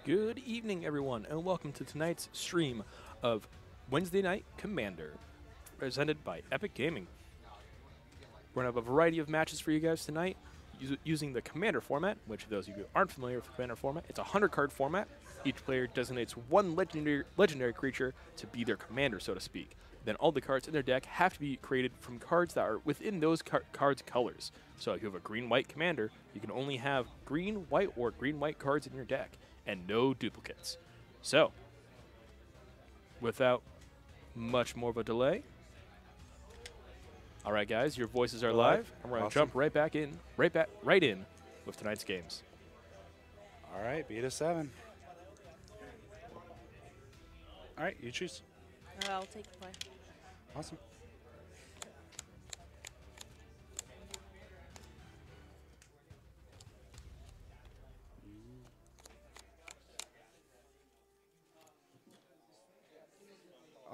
Good evening, everyone, and welcome to tonight's stream of Wednesday Night Commander, presented by Epic Gaming. We're going to have a variety of matches for you guys tonight using the Commander format, which for those of you who aren't familiar with the Commander format, it's a 100-card format. Each player designates one legendary creature to be their commander, so to speak. Then all the cards in their deck have to be created from cards that are within those cards' colors. So if you have a green-white commander, you can only have green, white, or green-white cards in your deck, and no duplicates. So, without much more of a delay, all right, guys, your voices are live, and we're gonna jump right in with tonight's games. All right, beat a 7. All right, you choose. I'll take the play. Awesome.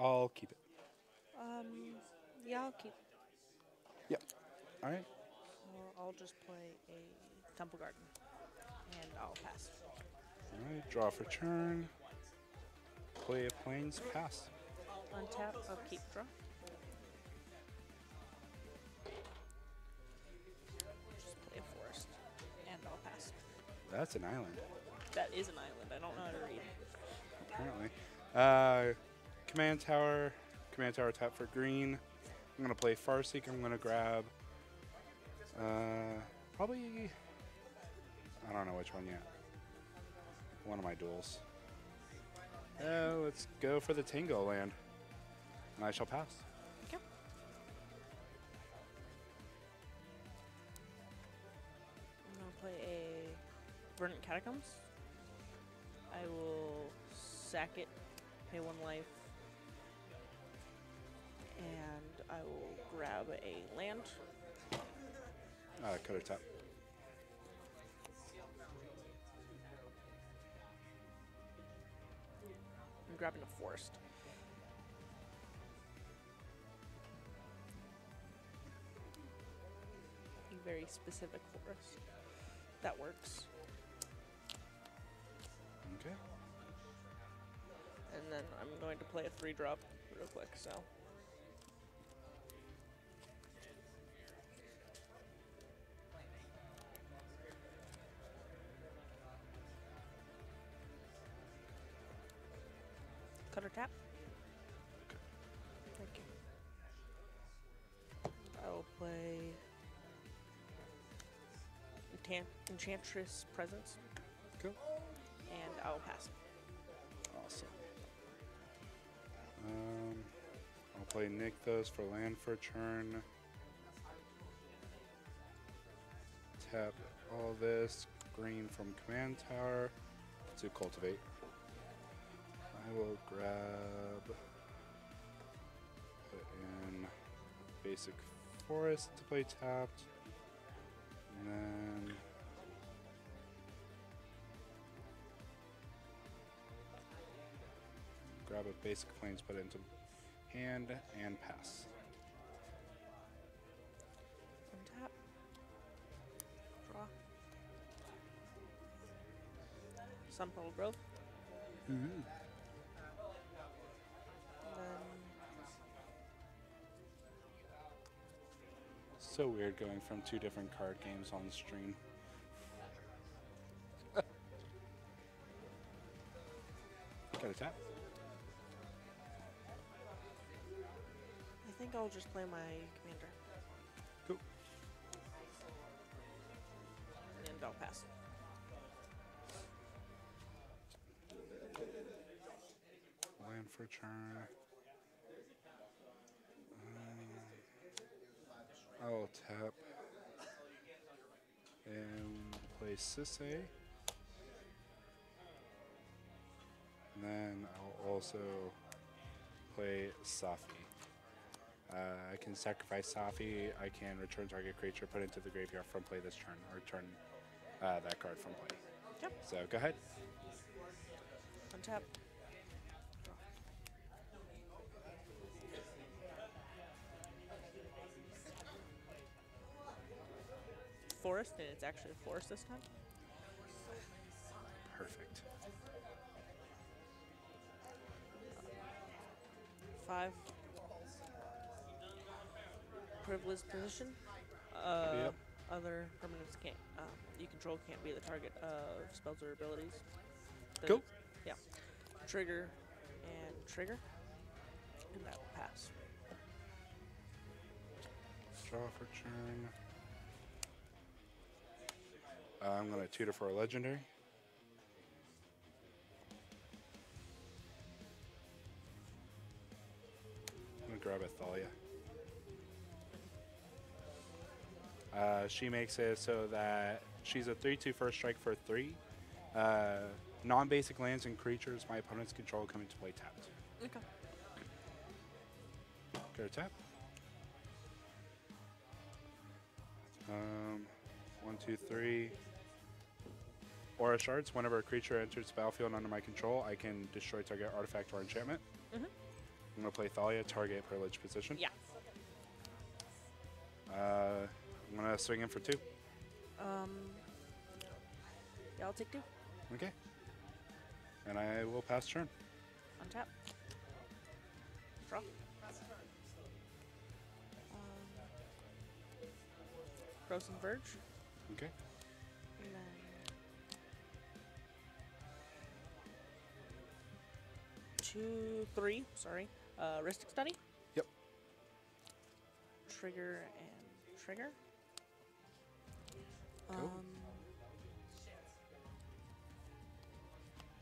I'll keep it. Yeah, I'll keep. Yep. All right. I'll just play a Temple Garden, and I'll pass. All right, draw for turn. Play a Plains, pass. Untap, I'll keep draw. Just play a forest, and I'll pass. That's an island, That is an island. I don't know how to read. apparently. Command tower tap for green. I'm going to play Farseek. I'm going to grab probably, I don't know which one yet. One of my duels. Let's go for the Tango land. And I shall pass. Okay. I'm gonna play a Verdant Catacombs. I will sack it, pay 1 life, and I will grab a land. Cutter tap. I'm grabbing a forest. A very specific forest. That works. Okay. And then I'm going to play a 3-drop real quick, so. Cutter tap. Thank you. I'll play Enchantress Presence. Cool. And I'll pass. Awesome. I'll play Nykthos for land for turn. Tap all this. Green from command tower to cultivate. I will grab, put in basic forest to play tapped, and then grab a basic plains, put it into hand, and pass. Untap. Draw. Sunpearl Grove. Mm-hmm. Then So weird going from 2 different card games on stream. Got a tap? I think I'll just play my commander. Cool. And I'll pass. Land for turn. I'll tap and play Sisay. And then I'll also play Safi. I can sacrifice Safi. I can return target creature, put it into the graveyard from play this turn, or return that card from play. Yep. So go ahead. Untap. Forest, and it's actually a forest this time. Perfect. 5. Privileged position. Yep. Other permanents can't. You control can't be the target of spells or abilities. Cool. Yeah. Trigger and trigger, and that will pass. Draw for turn. I'm going to tutor for a legendary. I'm going to grab a Thalia. She makes it so that she's a 3/2 first strike for 3. Non-basic lands and creatures my opponent's control come into play tapped. Okay. Go to tap. 1, 2, 3. Aura shards. Whenever a creature enters the battlefield under my control, I can destroy target artifact or enchantment. Mhm. I'm gonna play Thalia, target privileged position. Yeah. I'm gonna swing in for 2. Yeah, I'll take 2. Okay. And I will pass turn. Untap. Draw. Frozen Verge. Okay. And then 2, 3. Sorry. Ristic Study. Yep. Trigger and trigger. Cool.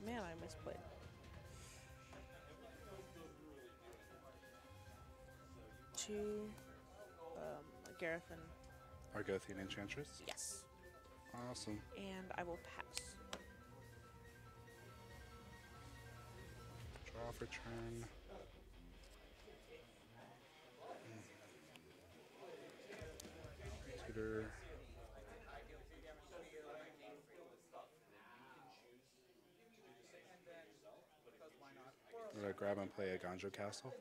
Man, I misplayed. Two. Gareth and Argothian Enchantress. yes. Awesome. And I will pass. Draw for turn. Tutor. I'm gonna grab and play a Ganjo Castle.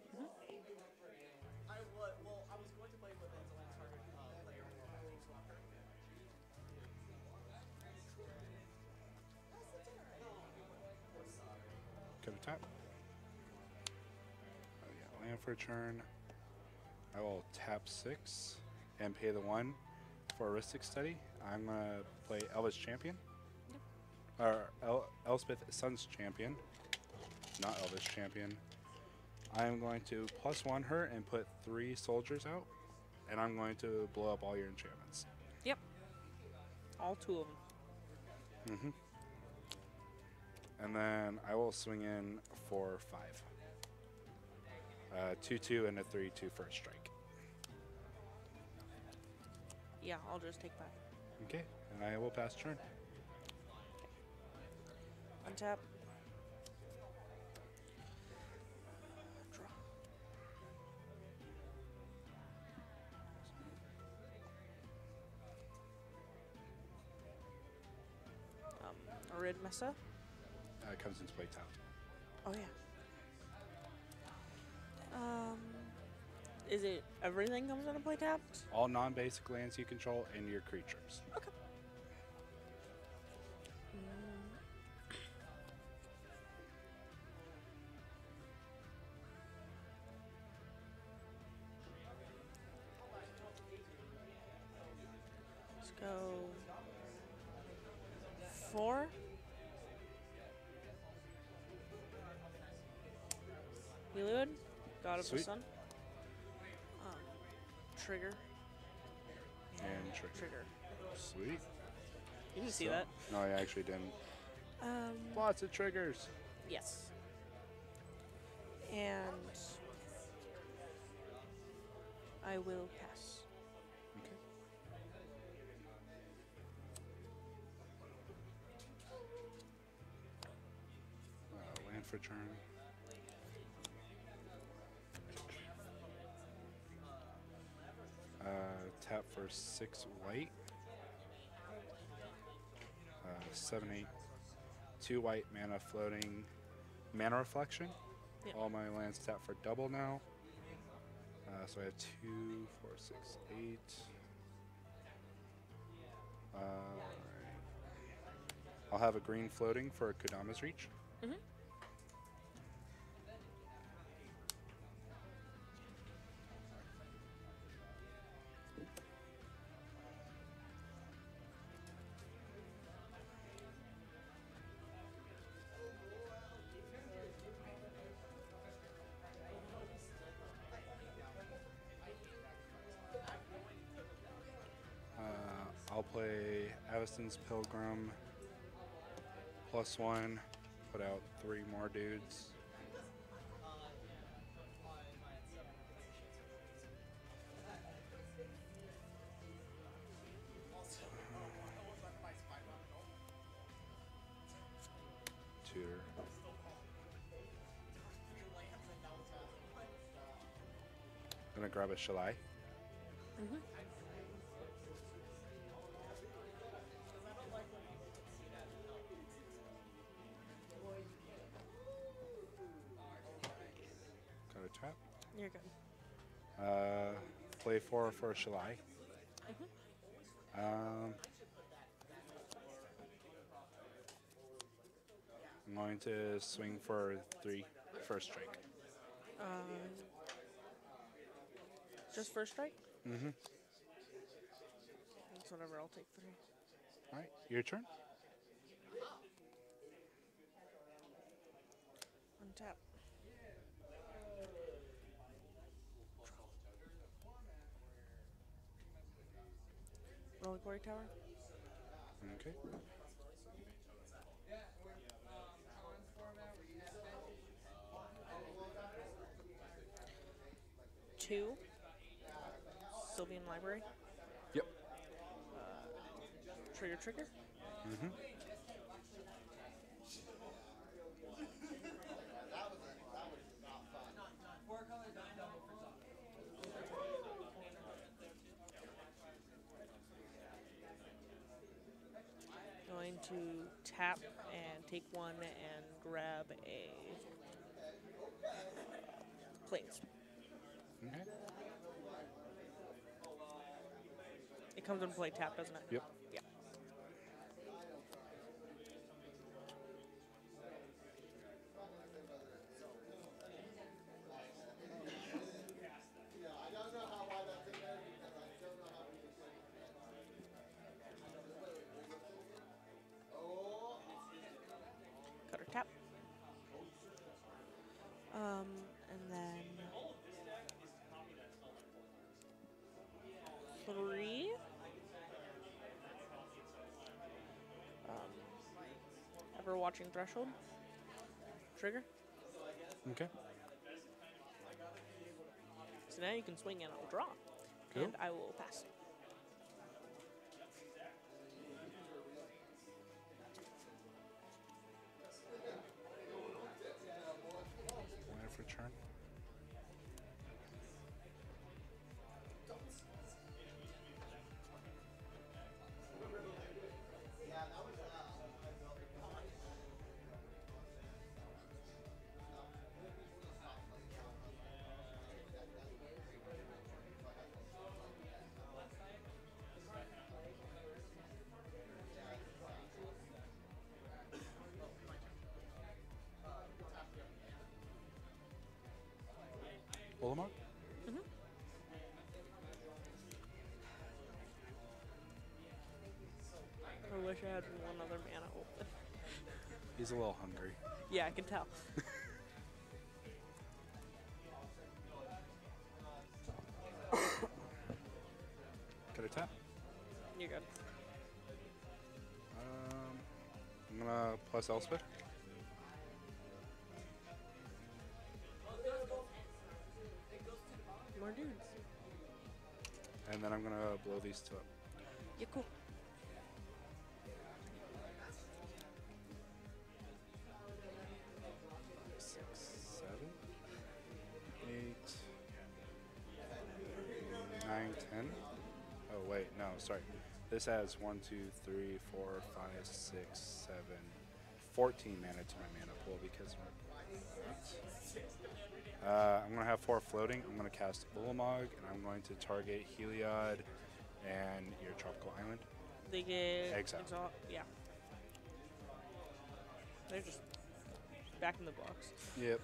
Go to tap. Oh yeah, land for a turn. I will tap 6 and pay the 1 for a Ristic Study. I'm gonna play Elvis Champion. Or Elspeth Sun's Champion. Not Elvis Champion. I'm going to +1 her and put 3 soldiers out. And I'm going to blow up all your enchantments. Yep. All 2 of them. Mm-hmm. And then I will swing in for 5. 2/2 and a 3/2 first strike. Yeah, I'll just take 5. Okay, and I will pass turn. Untap. Draw. Arid Mesa. Comes into play tapped. Oh yeah. Is it everything comes into play tapped? All non-basic lands you control and your creatures. Okay. Let's go 4. Heliod, God of Sweet. the Sun. Trigger. And trigger. Sweet. You didn't see So- that? No, I actually didn't. Lots of triggers. Yes. And I will pass. Okay. Land for turn. Tap for 6 white. 7, 8. 2 white mana floating. Mana reflection. Yep. All my lands tap for double now. So I have 2, 4, 6, 8. I'll have a green floating for Kodama's Reach. Mhm. I'll play Aveston's Pilgrim +1, put out 3 more dudes. Tutor. Gonna grab a Shalai. Mm-hmm. Got a tap. You're good. Play 4 for a Shalai. I'm going to swing for 3 first strike. Just first strike? Mm-hmm. That's whatever. I'll take 3. All right, your turn. Untap. Reliquary Tower. Okay. 2. Sylvian Library. Yep. Trigger. Mm-hmm. Going to tap and take 1 and grab a planes. Okay. It comes into play tap, doesn't it? Yep. Yeah. Cutter tap. And then 3. Ever watching Threshold? Trigger. Okay. So now you can swing in on a draw. Cool. And I will pass. Wait for turn. Olimar? Mm-hmm. I wish I had 1 other mana open. He's a little hungry. Yeah, I can tell. Got a tap. You're good. I'm gonna plus Elspeth. More dudes. And then I'm gonna blow these 2 up. Yeah, cool. Six, 7, 8, 9, 10. Oh wait, no, sorry. This has 1, 2, 3, 4, 5, 6, 7, 14 mana to my mana pool because I'm gonna have 4 floating. I'm gonna cast Ulamog, and I'm going to target Heliod and your tropical island. They get Exile. Yeah. They're just back in the box. Yep.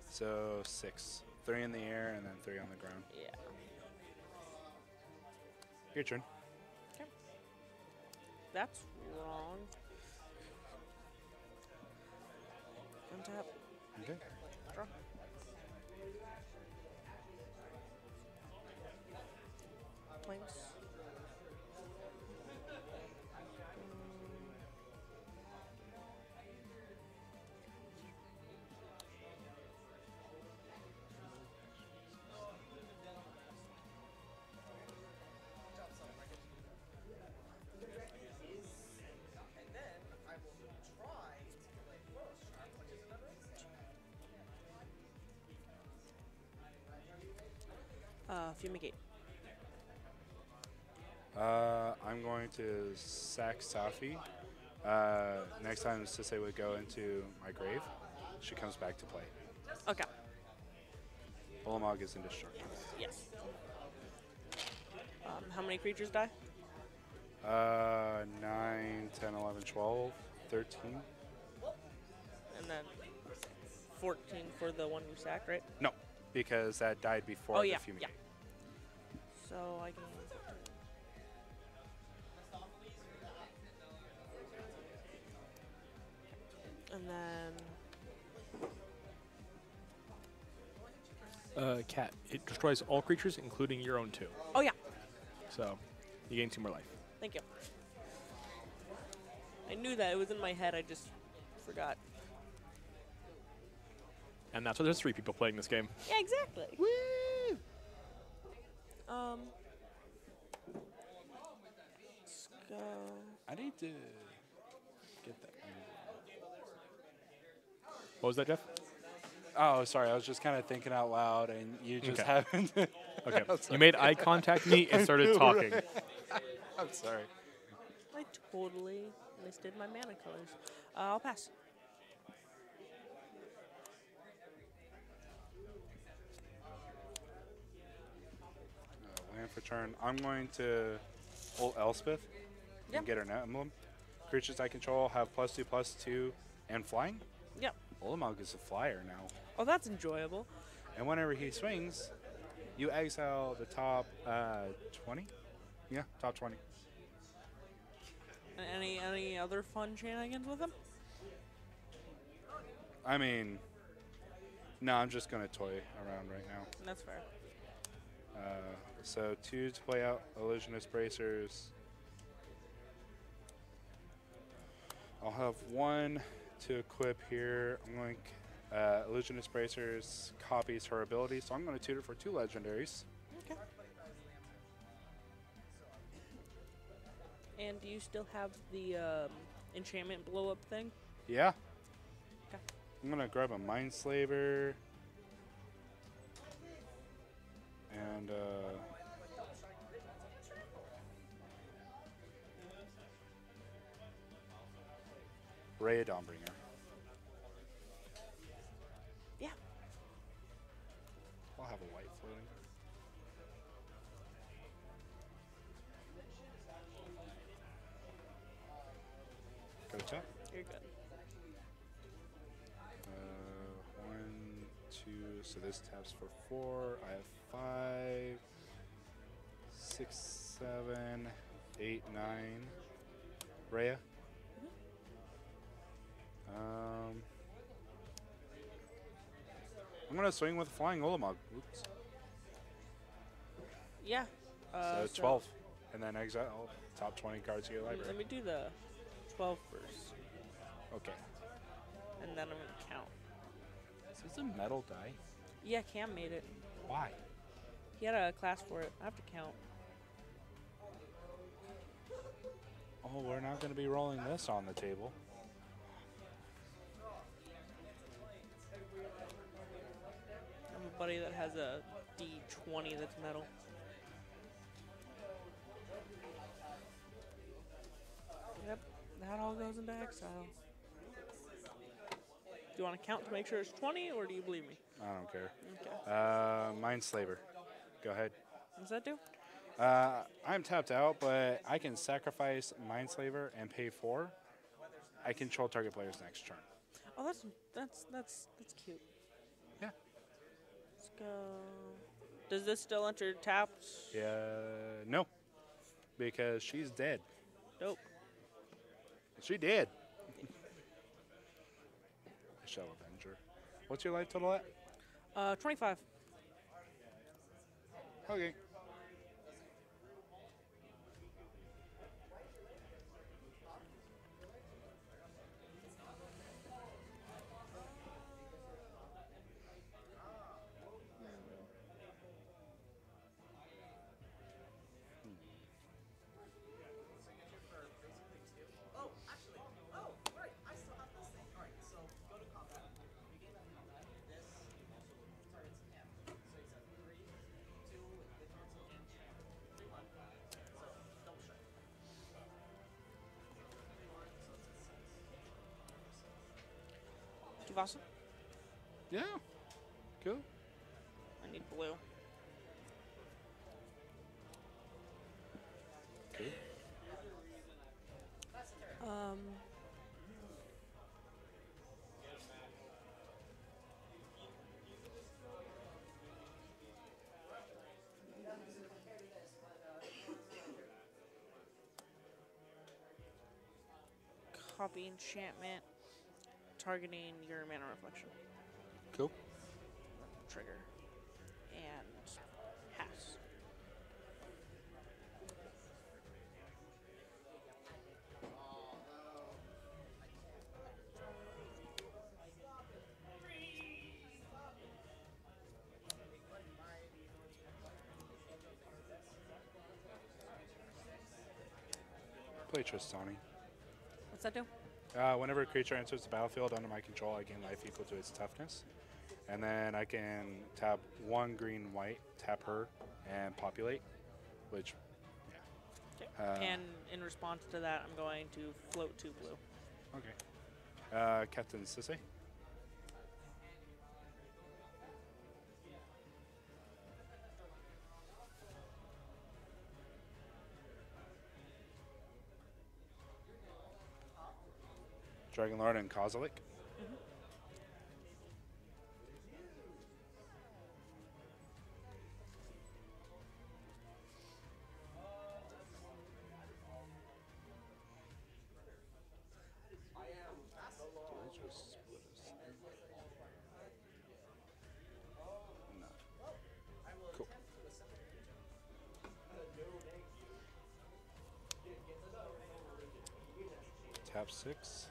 So 6. 3 in the air and then 3 on the ground. Yeah. Your turn. Okay. That's wrong. Untap. Okay. Draw. Planes. Fumigate. I'm going to sack Safi. Next time Sisei would go into my grave, she comes back to play. Okay. Olamog is indestructible. Yes. How many creatures die? 9, 10, 11, 12, 13. And then 14 for the one you sacked, right? No, because that died before Oh, the yeah, fumigate. So I can. And then. Cat. It destroys all creatures, including your own too. Oh, yeah. So you gain 2 more life. Thank you. I knew that. It was in my head. I just forgot. And that's why there's 3 people playing this game. Yeah, exactly. Woo! Let's go. I need to get that. What was that, Jeff? Oh, sorry. I was just kind of thinking out loud, and you just Okay. happened. Okay. You made eye contact with me and started talking. I'm sorry. I totally listed my mana colors. I'll pass. Land for turn. I'm going to ult Elspeth Yep. and get her net emblem. Creatures I control have +2/+2 and flying. Yep. Olamog is a flyer now. Oh, that's enjoyable. And whenever he swings, you exile the top 20? Yeah, top 20. Any other fun shenanigans with him? I mean, no, I'm just going to toy around right now. That's fair. So 2 to play out Illusionist Bracers. I'll have 1 to equip here. I'm going Illusionist Bracers copies her ability, so I'm going to tutor for 2 legendaries. Okay. And do you still have the enchantment blow up thing? Yeah. Okay. I'm going to grab a Mindslaver. And Rhea Dawnbringer. Yeah. I'll have a white floating. Go to tap. You're good. 1, 2. So this taps for 4. I have 5, 6, 7, 8, 9. Rhea. I'm gonna swing with Flying Olamog. Oops. Yeah. So 12, and then exile top 20 cards to your library. Let me do the 12 first, Okay. and then I'm gonna count. Is this a metal die? Yeah, Cam made it. Why? He had a class for it. I have to count. Oh, we're not gonna be rolling this on the table. I have a buddy that has a D20 that's metal. Yep, that all goes into exile. Do you want to count to make sure it's 20, or do you believe me? I don't care. Okay. Mindslaver. Go ahead. What's that do? I'm tapped out, but I can sacrifice Mindslaver and pay 4. I control target player's next turn. Oh, that's cute. Yeah. Let's go. Does this still enter tapped? Yeah. No. Because she's dead. Nope. She did. I shall avenge What's your life total at? 25. Okay. Tuvasa? Yeah. Cool. I need blue. Cool. Um. Copy enchantment, targeting your mana reflection Cool. trigger, and pass. Play Tristani. What's that do? Whenever a creature enters the battlefield under my control, I gain life equal to its toughness. And then I can tap 1 green white, tap her, and populate, which, yeah. And in response to that, I'm going to float 2 blue. Okay. Captain Sisse. Dragonlord and Kozilek. No. Cool. Tap 6.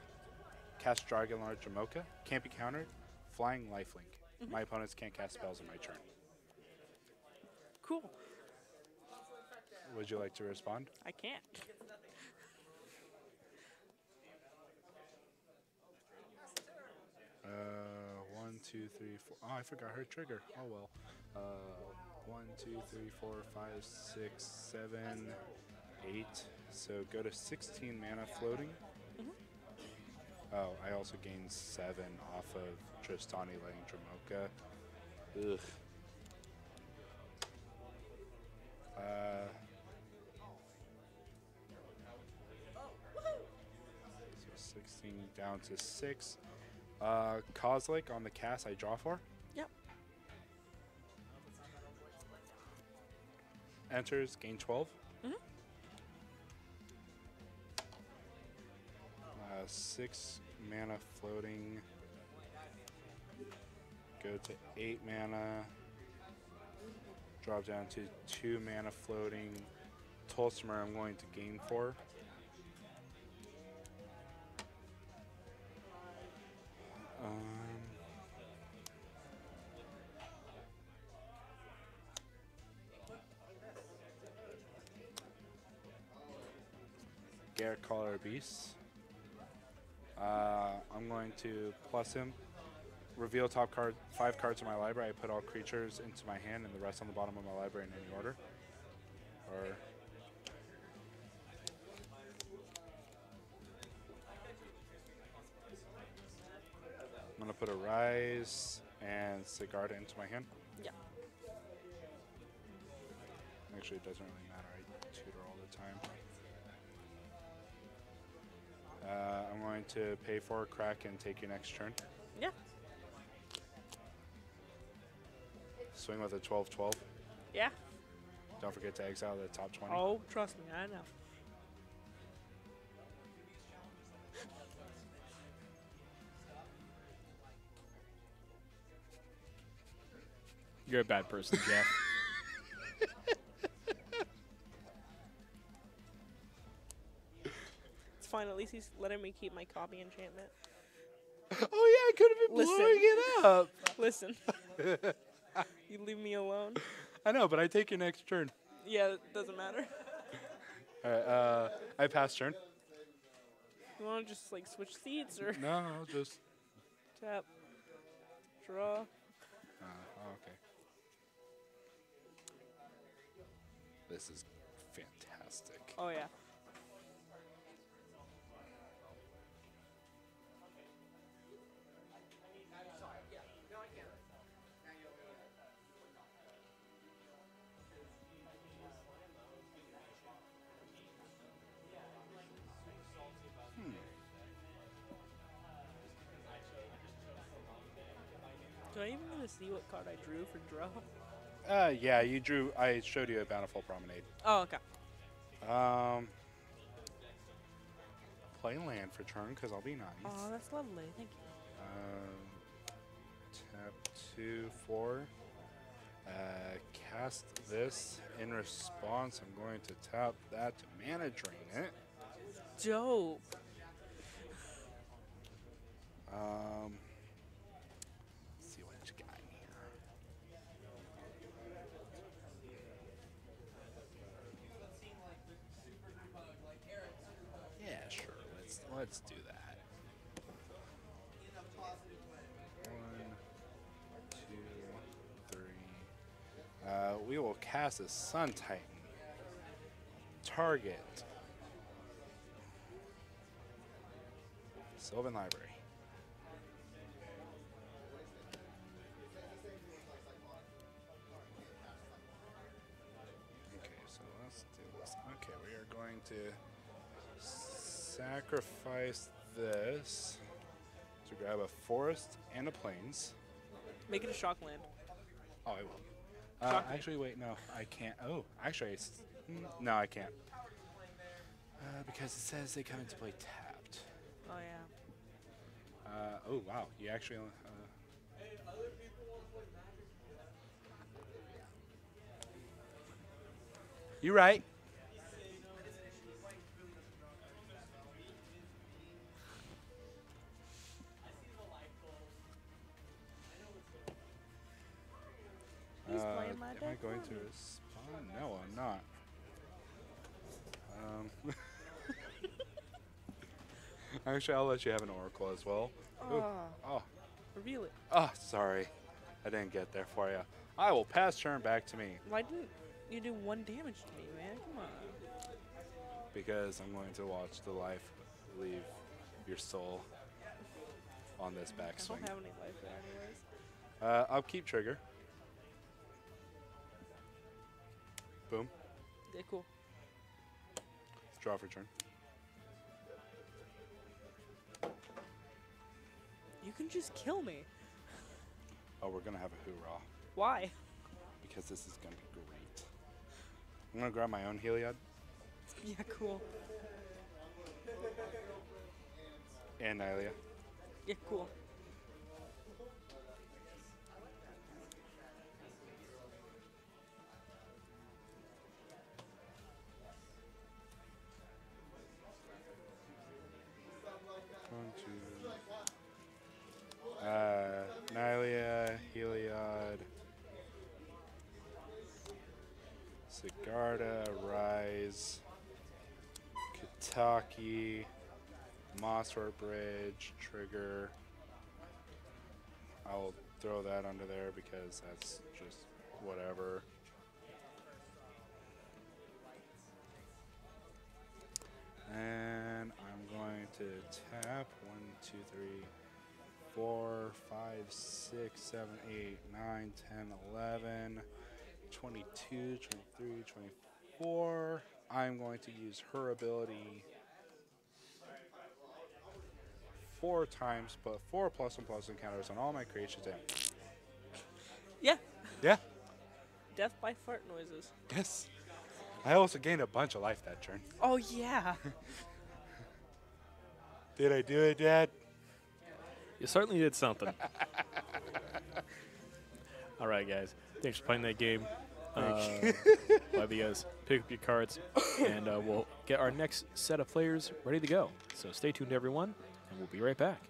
Cast Dragonlord Jamoka. Can't be countered. Flying Lifelink. My opponents can't cast spells on my turn. Cool. Would you like to respond? I can't. Uh, 1, 2, 3, 4. Oh, I forgot her trigger. Oh well. 1, 2, 3, 4, 5, 6, 7, 8. So go to 16 mana floating. Oh, I also gained 7 off of Tristani letting Dramoka. Ugh. So 16 down to 6. Kozilek on the cast I draw for. Yep. Enters, gain 12. 6 mana floating. Go to 8 mana. Drop down to 2 mana floating. Tolsimer I'm going to gain 4. Garrett Caller Beast. I'm going to plus him. Reveal top card, 5 cards in my library. I put all creatures into my hand and the rest on the bottom of my library in any order. Or I'm gonna put a Rise and Sigarda into my hand. Yeah. Actually, it doesn't really matter. I tutor all the time. I'm going to pay for a crack and take your next turn. Yeah. Swing with a 12-12. Yeah. Don't forget to exile the top 20. Oh, trust me, I know. You're a bad person, Jeff. It's fine. At least he's letting me keep my copy enchantment. Oh, yeah, I could have been Listen. blowing it up. Listen. You leave me alone. I know, but I take your next turn. Yeah, it doesn't matter. All right, I pass turn. You want to just like switch seats or No, I'll just. tap, draw? Okay. This is fantastic. Oh yeah. Do I even get to see what card I drew for draw? Yeah, you drew. I showed you a Bountiful Promenade. Oh, okay. Play land for turn because I'll be nice. Oh, that's lovely. Thank you. Tap 2, 4. Cast this. In response, I'm going to tap that to mana drain it. Dope. Let's see what you got here. Yeah, sure. Let's do that. 1, 2, 3. We will cast a Sun Titan. Target. Sylvan Library. Okay, so let's do this. Okay, we are going to sacrifice this to grab a forest and a plains. Make it a shock land. Oh, I will. Shock me. Actually, wait, no, I can't. Oh, actually, no, I can't. Because it says they come into play tapped. Oh yeah. Oh, wow, you actually. You're right. He's playing my Am I deck going for to me. respond? No, I'm not. Actually, I'll let you have an Oracle as well. Ooh. Oh, Reveal it. oh, sorry. I didn't get there for you. I will pass turn back to me Why didn't you do 1 damage to me, man? Come on. because I'm going to watch the life leave your soul on this I backswing. don't have any life there anyways. I'll keep trigger. Boom. Yeah, cool. Draw for turn. You can just kill me. Oh, we're gonna have a hoorah Why? because this is gonna be great. I'm gonna grab my own Heliod Yeah, cool. and Nylea. Yeah, cool. Nylea, Heliod, Sigarda, Rise, Kataki, Mosswort Bridge, Trigger. I'll throw that under there because that's just whatever. And I'm going to tap 1, 2, 3, 4, 5, 6, 7, 8, 9, 10, 11, 22, 23, 24. I'm going to use her ability 4 times, but 4 +1/+1 encounters on all my creatures. Yeah. Yeah. Death by fart noises. Yes. I also gained a bunch of life that turn. Oh yeah. Did I do it, Dad? You certainly did something. All right, guys. Thanks for playing that game. Love you guys. Pick up your cards, and we'll get our next set of players ready to go. So stay tuned, everyone, and we'll be right back.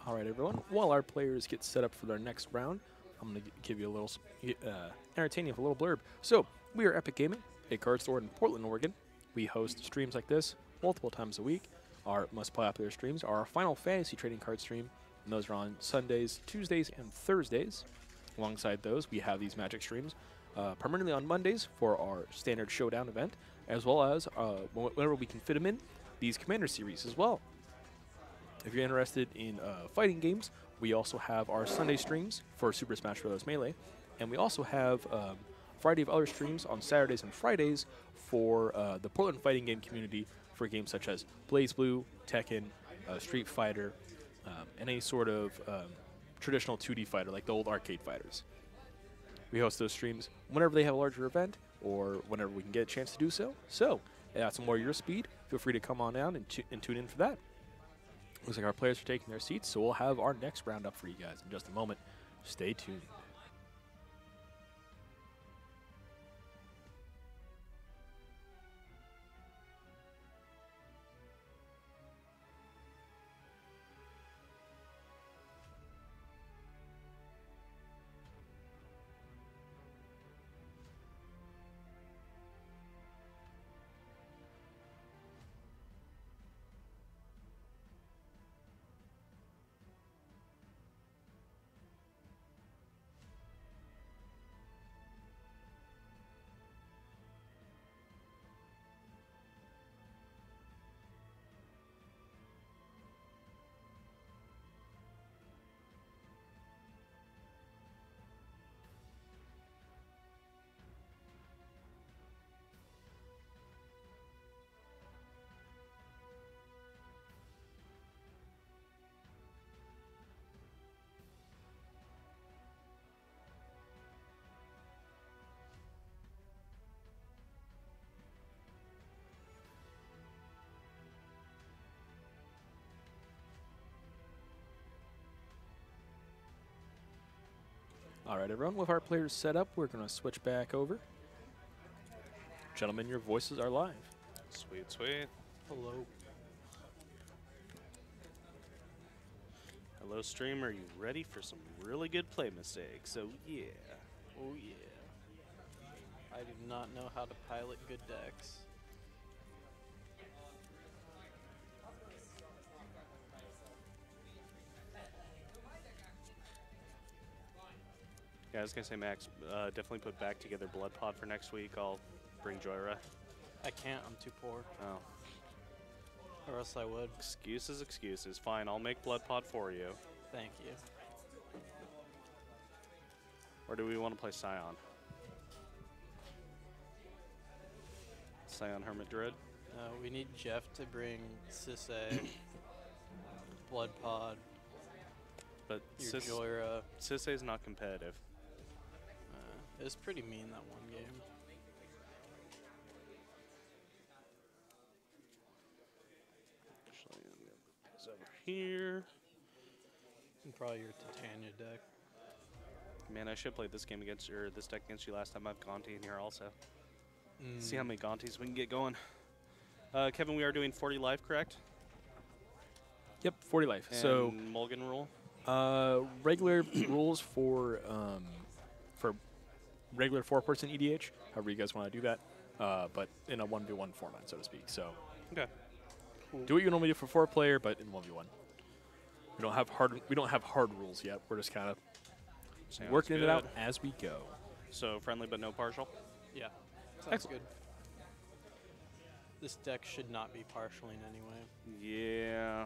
All right, everyone. While our players get set up for their next round, I'm going to give you a little entertaining of a little blurb. So, we are Epic Gaming, a card store in Portland, Oregon. We host streams like this multiple times a week. Our most popular streams are our Final Fantasy trading card stream, and those are on Sundays, Tuesdays, and Thursdays. Alongside those, we have these Magic streams, primarily on Mondays for our standard Showdown event, as well as, whenever we can fit them in, these Commander series as well. If you're interested in fighting games, we also have our Sunday streams for Super Smash Bros. Melee, and we also have a variety of other streams on Saturdays and Fridays for the Portland fighting game community for games such as BlazBlue, Tekken, Street Fighter, and any sort of traditional 2D fighter like the old arcade fighters. We host those streams whenever they have a larger event or whenever we can get a chance to do so. So, that's more your speed. Feel free to come on down and tune in for that. Looks like our players are taking their seats, so we'll have our next round up for you guys in just a moment. Stay tuned. All right, everyone. With our players set up, we're going to switch back over. Gentlemen, your voices are live. Sweet, sweet. Hello. Hello, streamer. You ready for some really good play mistakes? So, yeah. Oh yeah. I do not know how to pilot good decks. Yeah, I was going to say, Max, definitely put back together Blood Pod for next week. I'll bring Joyra. I can't, I'm too poor. Oh. Or else I would. Excuses, excuses. Fine, I'll make Blood Pod for you. Thank you. Or do we want to play Scion? Scion Hermit Druid? We need Jeff to bring Sisay, Blood Pod, But your Joyra. Sisei's not competitive. It was pretty mean that one game. Actually, I'm going to put this over here. And probably your Titania deck. Man, I should play this game against or this deck against you last time. I have Gonti in here also. See how many Gontis we can get going. Kevin, we are doing 40 life, correct? Yep, 40 life. And So, Mulligan rule. regular rules for regular 4-person EDH, however you guys want to do that, but in a 1v1 format, so to speak. So, Okay. do what you normally do for 4-player, but in 1v1. We don't have hard rules yet. We're just kind of Sounds working it good. out as we go. So friendly but no partial. Yeah, sounds Excellent. good. This deck should not be partial in any way. Yeah.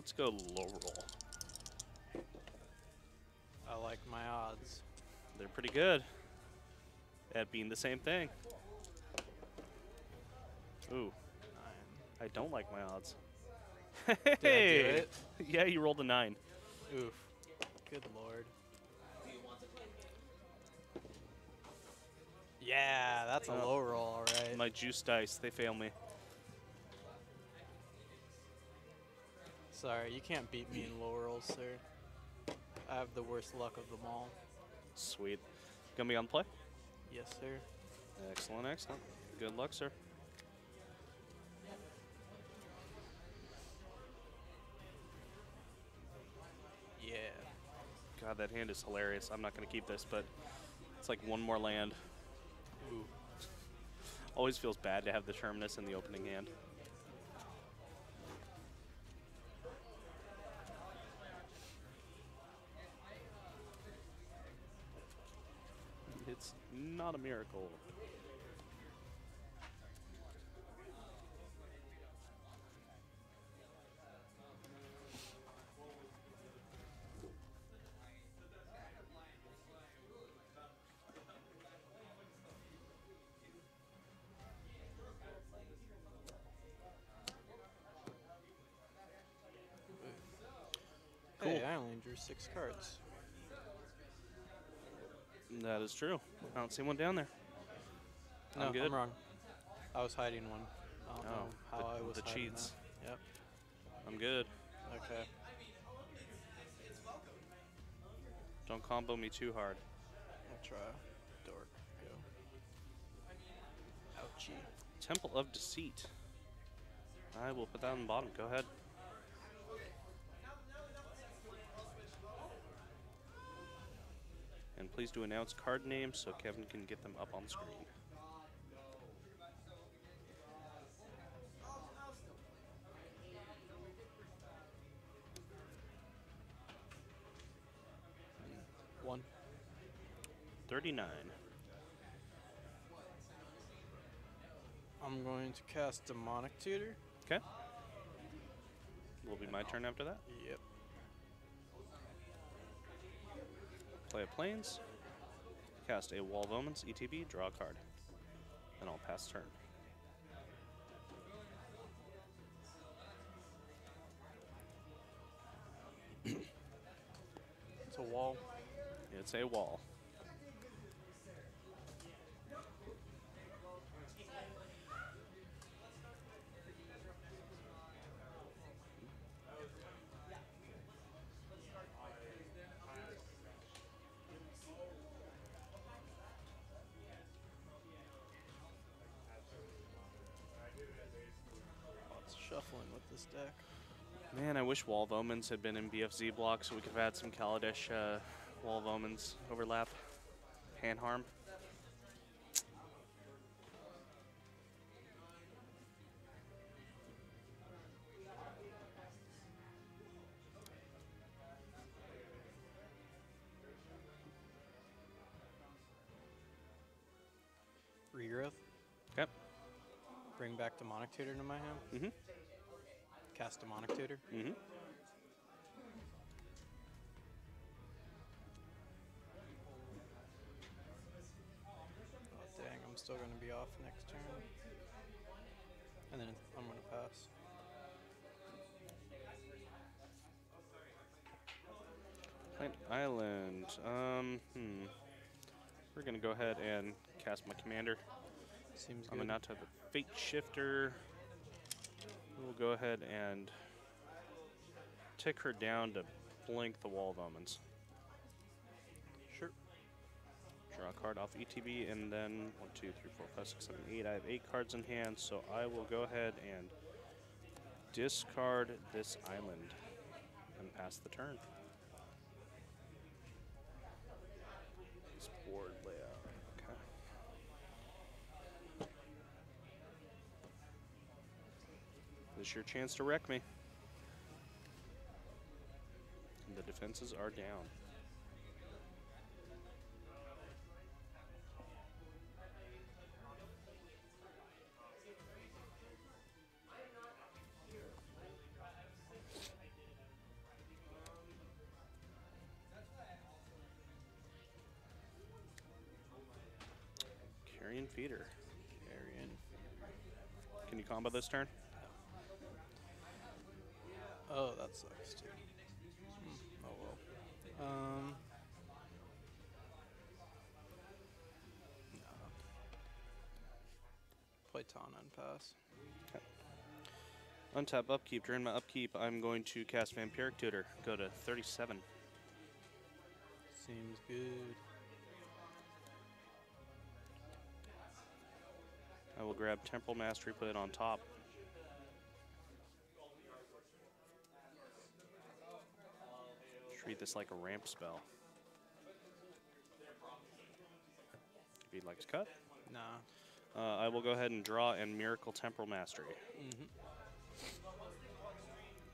Let's go low roll. I like my odds. They're pretty good at being the same thing. Ooh, 9. I don't like my odds. Did I do it? Yeah, you rolled a 9. Oof. Good lord. Yeah, that's a Oh. low roll, all right. My juice dice, they fail me. Sorry, you can't beat me in low rolls, sir. I have the worst luck of them all. Sweet. Gonna be on play? Yes, sir. Excellent, excellent. Good luck, sir. Yeah. God, that hand is hilarious. I'm not gonna keep this, but it's like one more land. Ooh. Always feels bad to have the Terminus in the opening hand. It's not a miracle. Hey, I only drew 6 cards. That is true. I don't see one down there. No, I'm good. I'm wrong. I was hiding one. I don't know Oh, how I was the hiding cheats. that. Yep. I'm good. Okay. Don't combo me too hard. I'll try. Dork. Go. Ouchie. Temple of Deceit. I will put that on the bottom. Go ahead. And please do announce card names so Kevin can get them up on screen. One. 39. I'm going to cast Demonic Tutor. Okay. Will be my turn after that. Yep. Play a Plains. Cast a Wall of Omens, ETB, draw a card. And I'll pass turn. It's a wall. It's a wall. Lots of shuffling with this deck. Man, I wish Wall of Omens had been in BFZ block so we could have had some Kaladesh Wall of Omens overlap. Hand harm. Regrowth. Okay. Bring back Demonic Tutor to my hand. Mm-hmm. Cast Demonic Tutor. Mm-hmm. Oh, dang, I'm still going to be off next turn. And then I'm going to pass. Plant Island. We're gonna go ahead and cast my commander. Seems I'm good. gonna have a Fate Shifter. We'll go ahead and tick her down to blink the Wall of Omens. Sure. Draw a card off ETB, and then 1, 2, 3, 4, 5, 6, 7, 8. I have 8 cards in hand, so I will go ahead and discard this island and pass the turn. This board layout. Okay. This is your chance to wreck me. And the defenses are down. Carrion Feeder. Carrion. Can you combo this turn? Oh, that sucks too. Oh well. No. Play Taunt and pass. Untap upkeep. During my upkeep, I'm going to cast Vampiric Tutor. Go to 37. Seems good. I will grab Temporal Mastery, put it on top. Treat this like a ramp spell. If you'd like to cut. Nah. I will go ahead and draw and Miracle Temporal Mastery.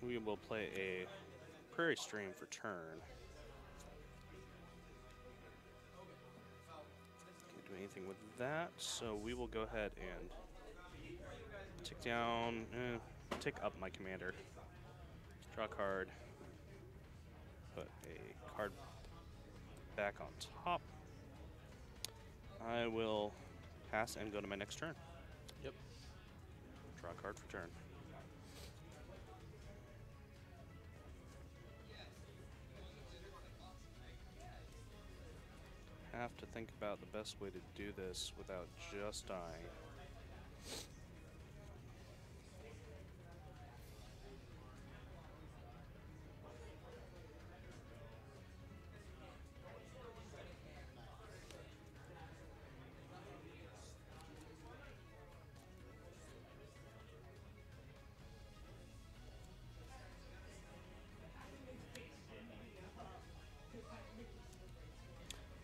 We will play a Prairie Stream for turn. Can't do anything with that, so we will go ahead and tick up my commander. Draw a card. Put a card back on top. I will pass and go to my next turn. Yep. Draw a card for turn. Have to think about the best way to do this without just dying.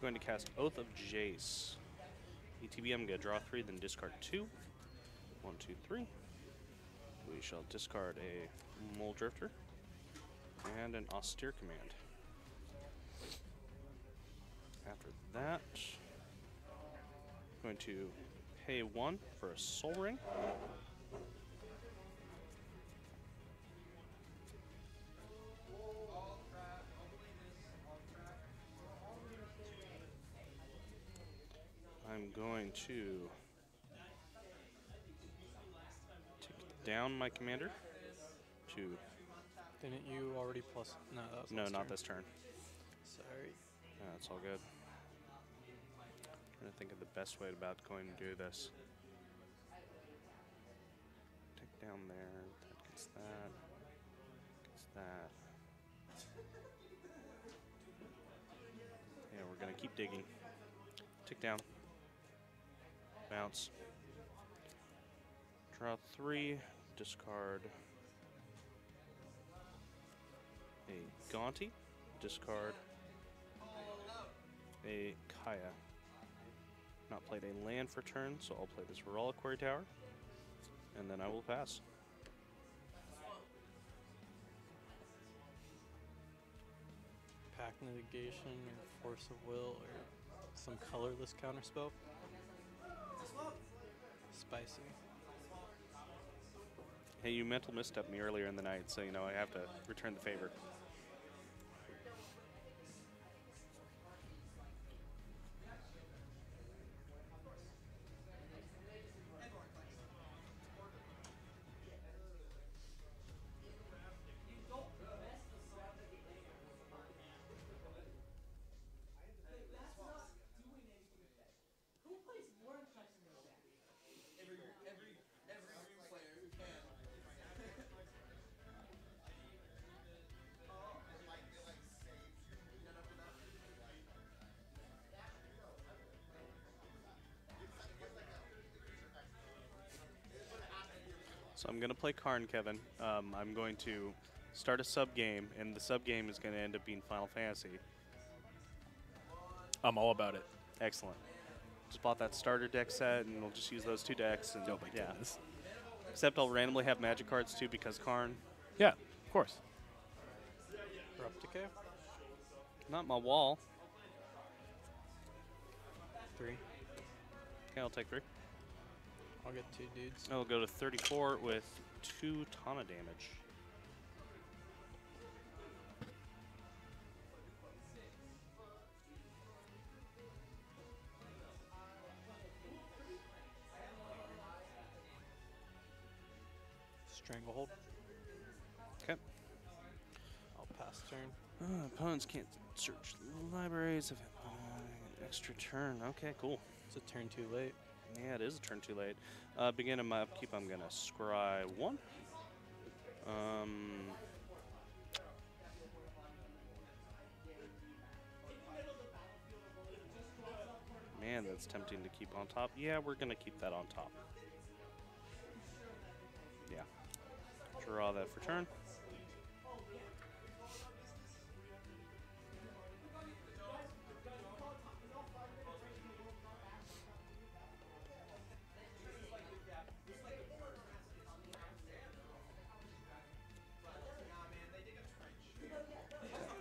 Going to cast Oath of Jace. ETB, I'm going to draw 3, then discard 2. 1, 2, 3. We shall discard a Mole Drifter and an Austere Command. After that, going to pay 1 for a Soul Ring. I'm going to take down my commander to... Didn't you already plus? No, that was No, last not turn. this turn. Sorry. That's all good. Trying to think of the best way about going to do this. Take down there. That gets that. Gets that. Yeah, we're going to keep digging. Tick down. Bounce. Draw 3. Discard a Gaunty. Discard a Kaya. Not played a land for turn, so I'll play this Reliquary Tower, and then I will pass. Pact Negation or Force of Will or some colorless counterspell. Spicy. Hey, you mental misstep me earlier in the night, so you know I have to return the favor. So I'm going to play Karn, Kevin. I'm going to start a sub-game, and the sub-game is going to end up being Final Fantasy. I'm all about it. Excellent. Just bought that starter deck set, and we'll just use those 2 decks. And Oh my yeah. goodness. Except I'll randomly have magic cards too because Karn. Yeah, of course. Corrupt Decay. Not my wall. 3. Okay, I'll take 3. I'll get 2 dudes. I'll go to 34 with 2 Tana damage. Stranglehold. 'Kay. I'll pass turn. Opponents can't search libraries of extra turn. Okay, cool. It's a turn too late. Yeah, it is a turn too late. Beginning my upkeep, I'm gonna scry 1. Man, that's tempting to keep on top. Yeah, we're gonna keep that on top. Yeah. Draw that for turn.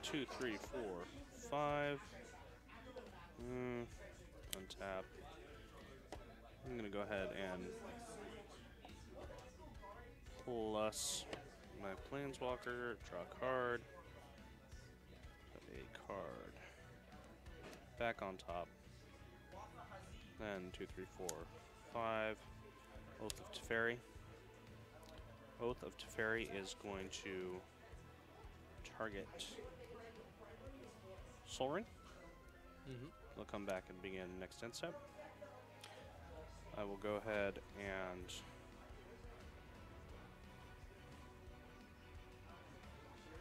Two, three, four, 5. Untap. I'm gonna go ahead and plus my Planeswalker, draw a card, put a card back on top. Then 2, 3, 4, 5. Oath of Teferi. Oath of Teferi is going to target Sol Ring. Mm-hmm. They'll come back and begin next end step. I will go ahead and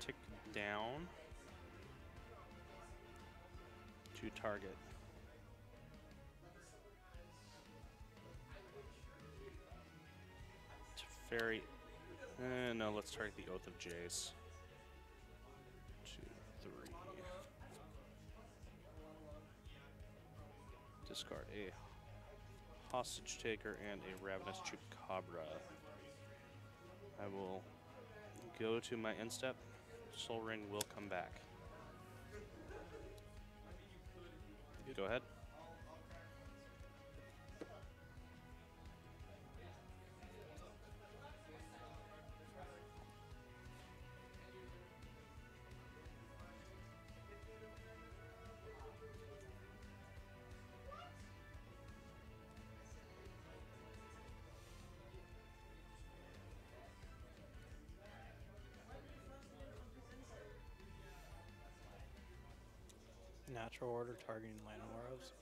tick down to target Teferi. No, let's target the Oath of Jace. 2, 3. Discard a Hostage Taker and a Ravenous Chupacabra. I will go to my end step. Sol Ring will come back. Go ahead. Natural order targeting Llanowars.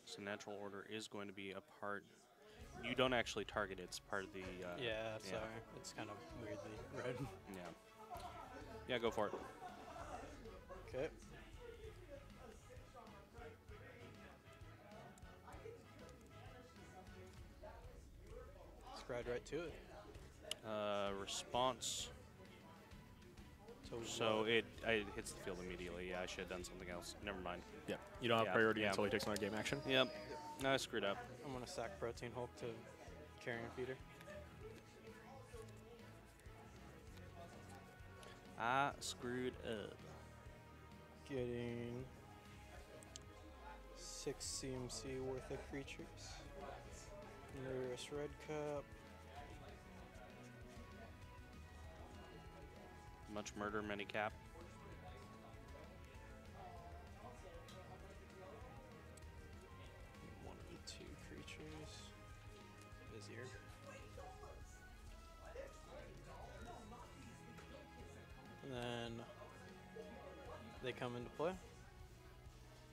So natural order is going to be a part. You don't actually target it. It's part of the. Yeah, sorry. It's kind of weirdly red. Yeah. Yeah, go for it. Okay. Scried right to it. Response. So what? it hits the field immediately. Yeah, I should have done something else. Never mind. Yeah, you don't have Yeah, priority yeah. until he takes another game action. Yep. I screwed up. I'm gonna sack Protein Hulk to Carrion Feeder. I screwed up. Getting 6 CMC worth of creatures. Murderous Red Cup. Much murder, many cap. One of the 2 creatures. Vizier. And then they come into play.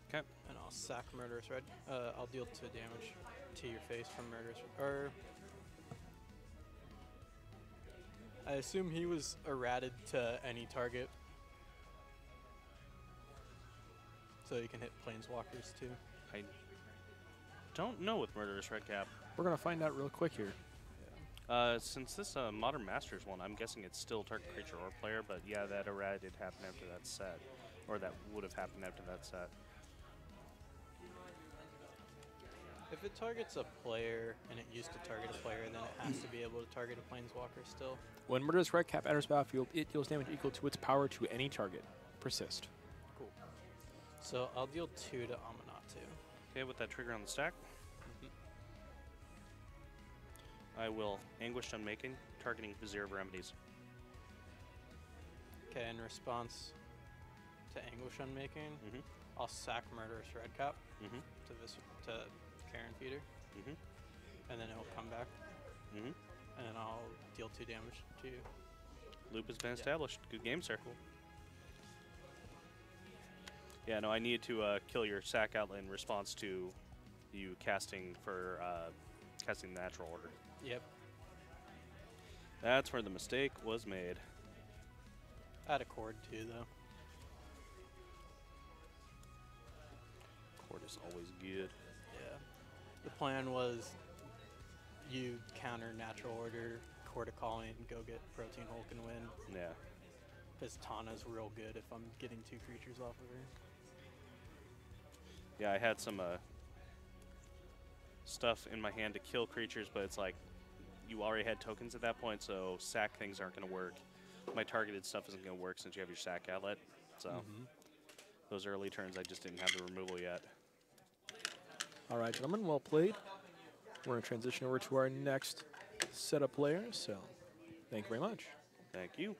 Okay. And I'll sack Murderous Red. I'll deal 2 damage to your face from Murderous Red. I assume he was errated to any target. So you can hit Planeswalkers too. I don't know with Murderous Red Cap. We're gonna find out real quick here. Since this Modern Masters one, I'm guessing it's still target creature or player, but yeah, that errata did happen after that set. Or that would have happened after that set. If it targets a player and it used to target a player, then it has to be able to target a Planeswalker still. When Murderous Red Cap enters the battlefield, it deals damage equal to its power to any target. Persist. Cool. So I'll deal 2 to Amanatu. Okay, with that trigger on the stack, I will Anguished Unmaking, targeting Vizier of Remedies. Okay, in response to Anguish Unmaking, Mm-hmm. I'll sack Murderous Red Cap Mm-hmm. to Karen Feeder, Mhm. and then it'll come back, Mhm. and then I'll deal 2 damage to you. Loop has been Yeah. established. Good game, sir. Cool. Yeah, no, I needed to kill your sack outlet in response to you casting for casting the natural order. Yep. That's where the mistake was made. I had a cord too, though. Cord is always good. Yeah. The plan was you counter natural order, cord of calling, go get Protein Hulk and win. Yeah. Because Tana's real good if I'm getting 2 creatures off of her. Yeah, I had some stuff in my hand to kill creatures, but it's like you already had tokens at that point, so sack things aren't going to work. My targeted stuff isn't going to work since you have your sack outlet. So those early turns, I just didn't have the removal yet. All right, gentlemen, well played. We're going to transition over to our next set of players, so thank you very much. Thank you.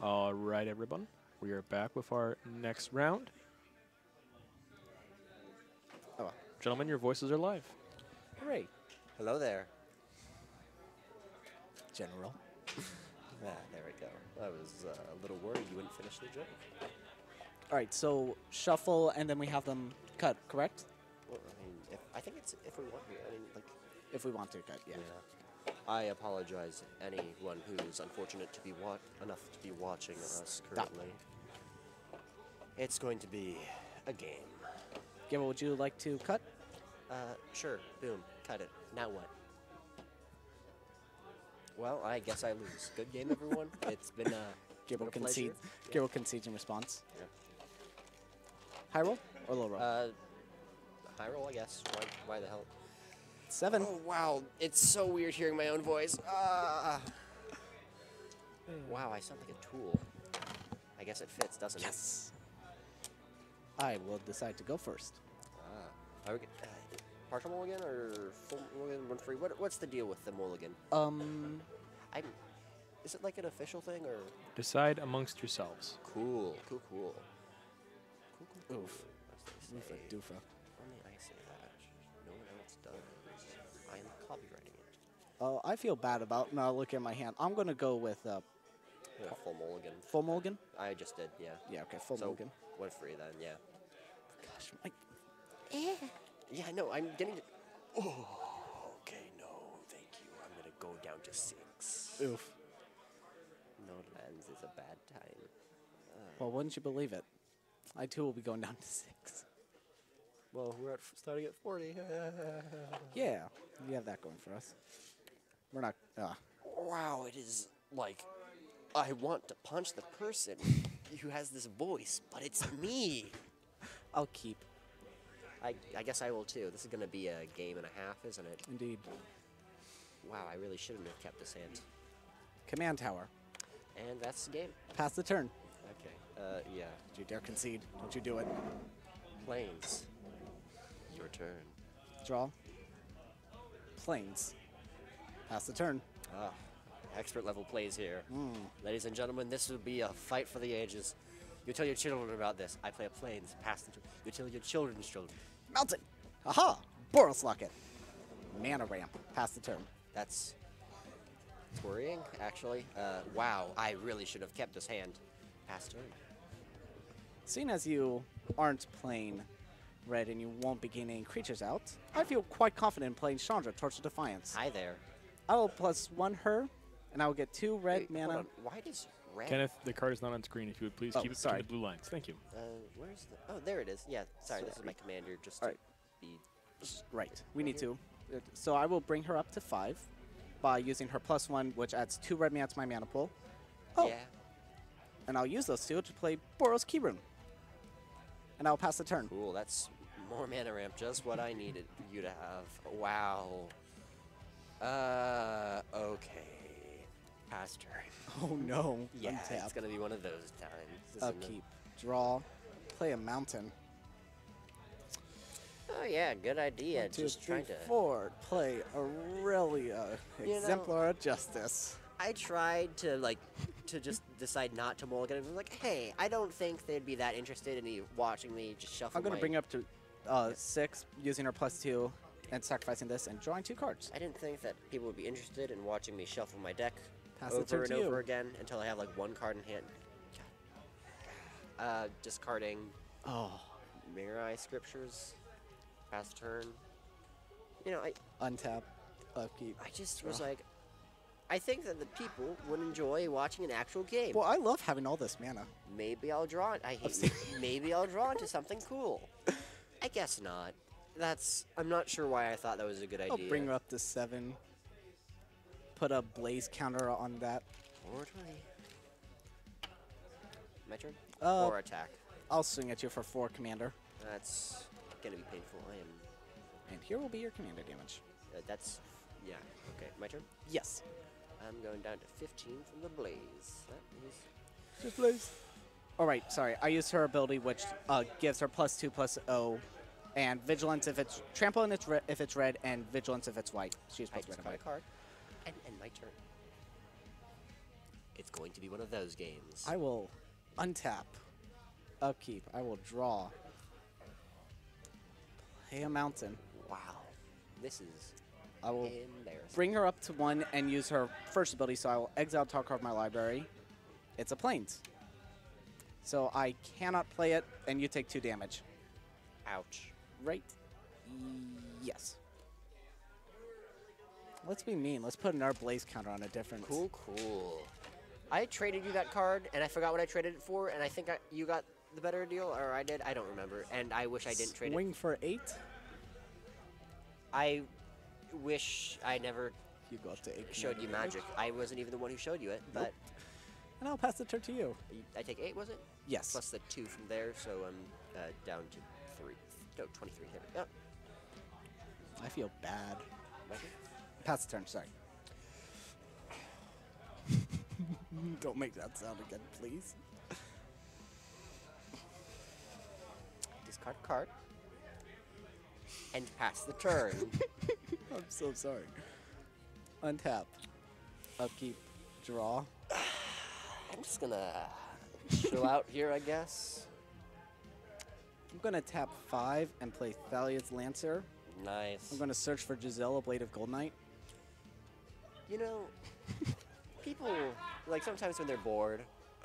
All right, everyone. We are back with our next round. Oh, Gentlemen, your voices are live. hooray. Hello there. General. There we go. I was a little worried you wouldn't finish the joke. All right, so shuffle, and then we have them cut, correct? Well, I mean, I think it's if we want to. I mean, like, If we want to cut, yeah. I apologize anyone who's unfortunate to be enough to be watching us currently. It's going to be a game. Gabriel, would you like to cut? Sure. Boom. Cut it. Now what? Well, I guess I lose. Good game, everyone. It's been Gabriel been a pleasure. concedes. Gabriel concedes in response. Yeah. High roll or low roll? High roll, I guess. Why the hell? 7. Oh, wow. It's so weird hearing my own voice. Wow, I sound like a tool. I guess it fits, doesn't Yes. I will decide to go first. it? Are we, partial mulligan or full mulligan, one free? What's the deal with the mulligan? Is it like an official thing or? Decide amongst yourselves. Cool. Oof. As they Oofa say. doofa. Only I say that. No one else does. I am copywriting it. Oh, I feel bad about now. Look at my hand. I'm gonna go with Yeah, full mulligan. full mulligan. I just did, yeah. Yeah, okay, full So, mulligan. went free then, yeah. Gosh, my, Yeah, no, I'm getting to... Oh, okay, no, thank you. I'm gonna go down to 6. oof. No lands is a bad time. Well, wouldn't you believe it? I too will be going down to 6. Well, we're starting at 40. Yeah, we have that going for us. We're not. Wow, it is like I want to punch the person who has this voice, but it's me. I'll keep. I guess I will too. This is gonna be a game and a half, isn't it? Indeed. Wow, I really shouldn't have kept this hand. Command tower. And that's the game. Pass the turn. Okay. Yeah. Don't you dare concede. Don't you do it. Planes. Your turn. Draw. Planes. Pass the turn. Ah, expert level plays here. Ladies and gentlemen, this will be a fight for the ages. You tell your children about this. I play a planes. Pass the turn. You tell your children's children. Mountain. Aha! Boros Locket. Mana ramp. Pass the turn. That's worrying, actually. Wow, I really should have kept this hand. Pass turn. Seeing as you aren't playing red and you won't be gaining creatures out, I feel quite confident in playing Chandra, Torch of Defiance. Hi there. I will +1 her, and I will get 2 red Wait, hold mana. on. Why does red? Kenneth, the card is not on screen. If you would please Oh, keep it sorry. to the blue lines. Thank you. Where's the? Oh, there it is. Yeah. Sorry, this is my commander. Just to Alright. be. Right, we need to. So I will bring her up to 5 by using her +1, which adds 2 red mana to my mana pool. Oh, Yeah. and I'll use those 2 to play Boros Keyroom. And I'll pass the turn. Cool. That's more mana ramp. Just what I needed you to have. Wow. Okay. Pass turn. Oh no. Yeah, Untap. it's gonna be one of those times. isn't it? Upkeep. Draw. Play a mountain. Oh yeah, good idea. 1, 2, Just 3, trying to. 4. Play Aurelia. You know- Exemplar of Justice. I tried to just decide not to mulligan. I was like, hey, I don't think they'd be that interested in me watching me just shuffle. I'm going to my- bring her up to 6, using her +2, and sacrificing this, and drawing 2 cards. I didn't think that people would be interested in watching me shuffle my deck Pass the over turn and to you. over again until I have like 1 card in hand. Discarding Oh. Mirai Scriptures. Pass turn. You know, Untap. Upkeep. I just was Draw. like, I think that the people would enjoy watching an actual game. Well, I love having all this mana. Maybe I'll draw it. I hate. Maybe I'll draw into something cool. I guess not. I'm not sure why I thought that was a good idea. I'll bring her up to 7. Put a blaze counter on that. 420. My turn. Uh, Or attack. I'll swing at you for 4, Commander. That's gonna be painful. I am. And here will be your Commander damage. That's. Yeah. Okay. My turn. Yes. I'm going down to 15 from the blaze. That is. Just blaze. Alright, sorry. I used her ability, which gives her +2/+0. And Vigilance if it's Trample and if it's red, and Vigilance if it's white. She's I both red just and got a white. card. And my turn. It's going to be one of those games. I will untap. Upkeep. I will draw. Play a mountain. Wow. This is I will embarrassing. bring her up to 1 and use her first ability, so I will exile top card of my library. It's a Plains. So I cannot play it, and you take 2 damage. Ouch. Right? Yes. Let's be mean. Let's put another blaze counter on a different. Cool, cool. I traded you that card, and I forgot what I traded it for, and I think you got the better deal, or I did. I don't remember, and I wish I didn't trade it. Swing for 8. I wish I never You go up to 8. showed you magic. I wasn't even the one who showed you it, but And I'll pass the turn to you. I take 8, was it? Yes. Plus the 2 from there, so I'm down to 3. No, 23. There we go. I feel bad. My turn? Pass the turn. Sorry. Don't make that sound again, please. Discard a card. And pass the turn. I'm so sorry. Untap. Upkeep. Draw. I'm just gonna chill out here, I guess. going to tap 5 and play Thalia's Lancer. Nice. I'm going to search for Gisela, Blade of Gold Knight. You know, people, like, sometimes when they're bored,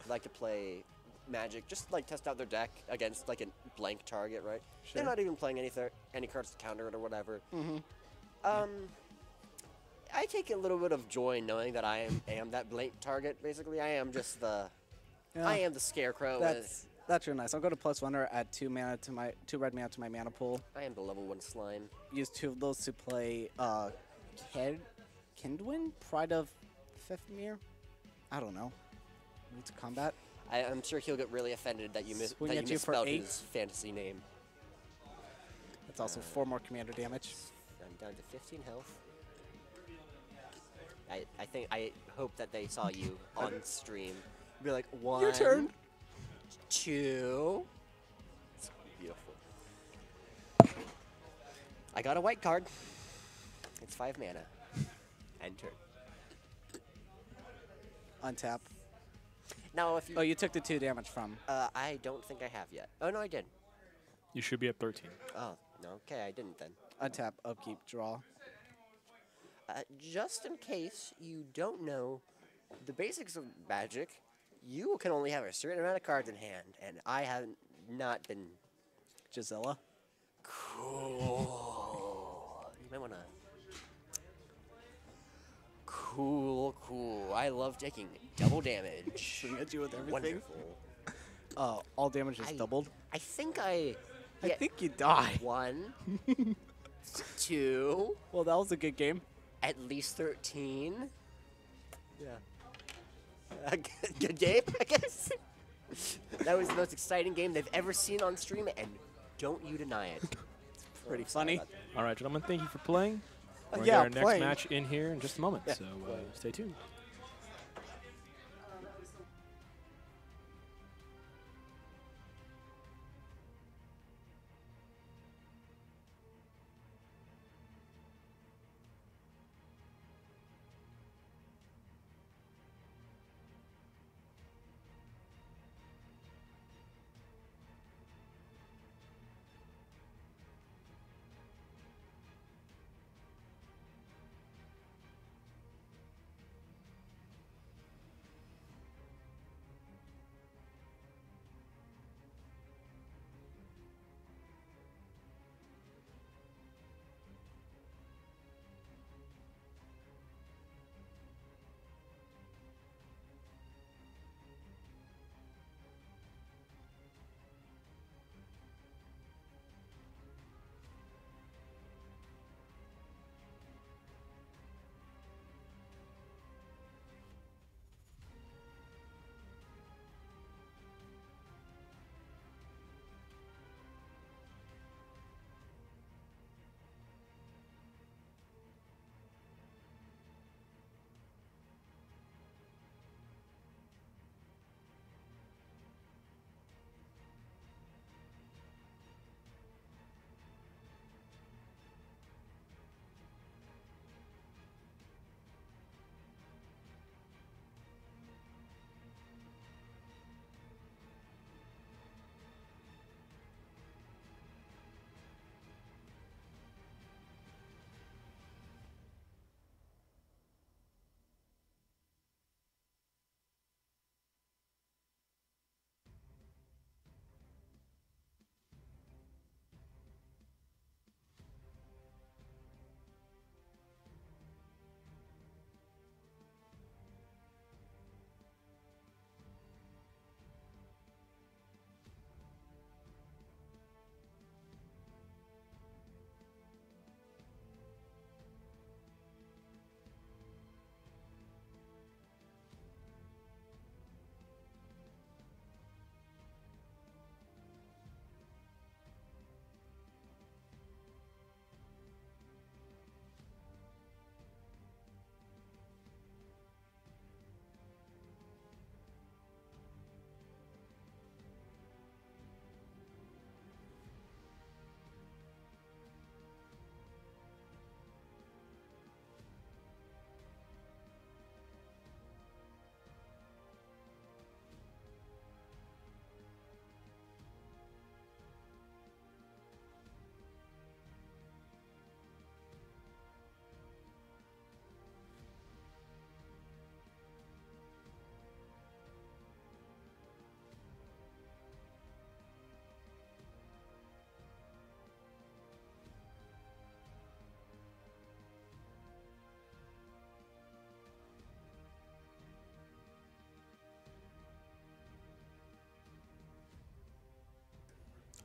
like to play Magic, just, like, test out their deck against, like, a blank target, right? Sure. They're not even playing any cards to counter it or whatever. Mm-hmm. I take a little bit of joy knowing that I am that blank target, basically. I am just the... Yeah. I am the scarecrow. That's real nice. I'll go to +1 add 2 red mana to my mana pool. I am the level 1 slime. Use 2 of those to play Kindwin, Pride of Fefmir. I don't know. It's combat. I'm sure he'll get really offended that you Swing that at you you for misspelled 8. his fantasy name. That's also 4 more commander damage. I'm down to 15 health. I hope that they saw you on stream. Be like, 1, Your turn. 2. It's beautiful. I got a white card. It's 5 mana. Enter. Untap. Now, if you... Oh, you took the 2 damage from. I don't think I have yet. Oh, no, I did. You should be at 13. Oh, no, okay, I didn't then. Untap, upkeep, draw. Just in case you don't know the basics of Magic, you can only have a certain amount of cards in hand, and I have not been Gisela. cool. You might want to... Cool. I love taking double damage. Swing at you with everything. Wonderful. All damage is doubled. I think I... I think you die. 1, 2... Well, that was a good game. At least 13. Yeah. Good game, I guess. That was the most exciting game they've ever seen on stream, and don't you deny it. Pretty funny. All right, gentlemen, thank you for playing. We're going to yeah, get our next playing. match in here in just a moment, Yeah. so stay tuned.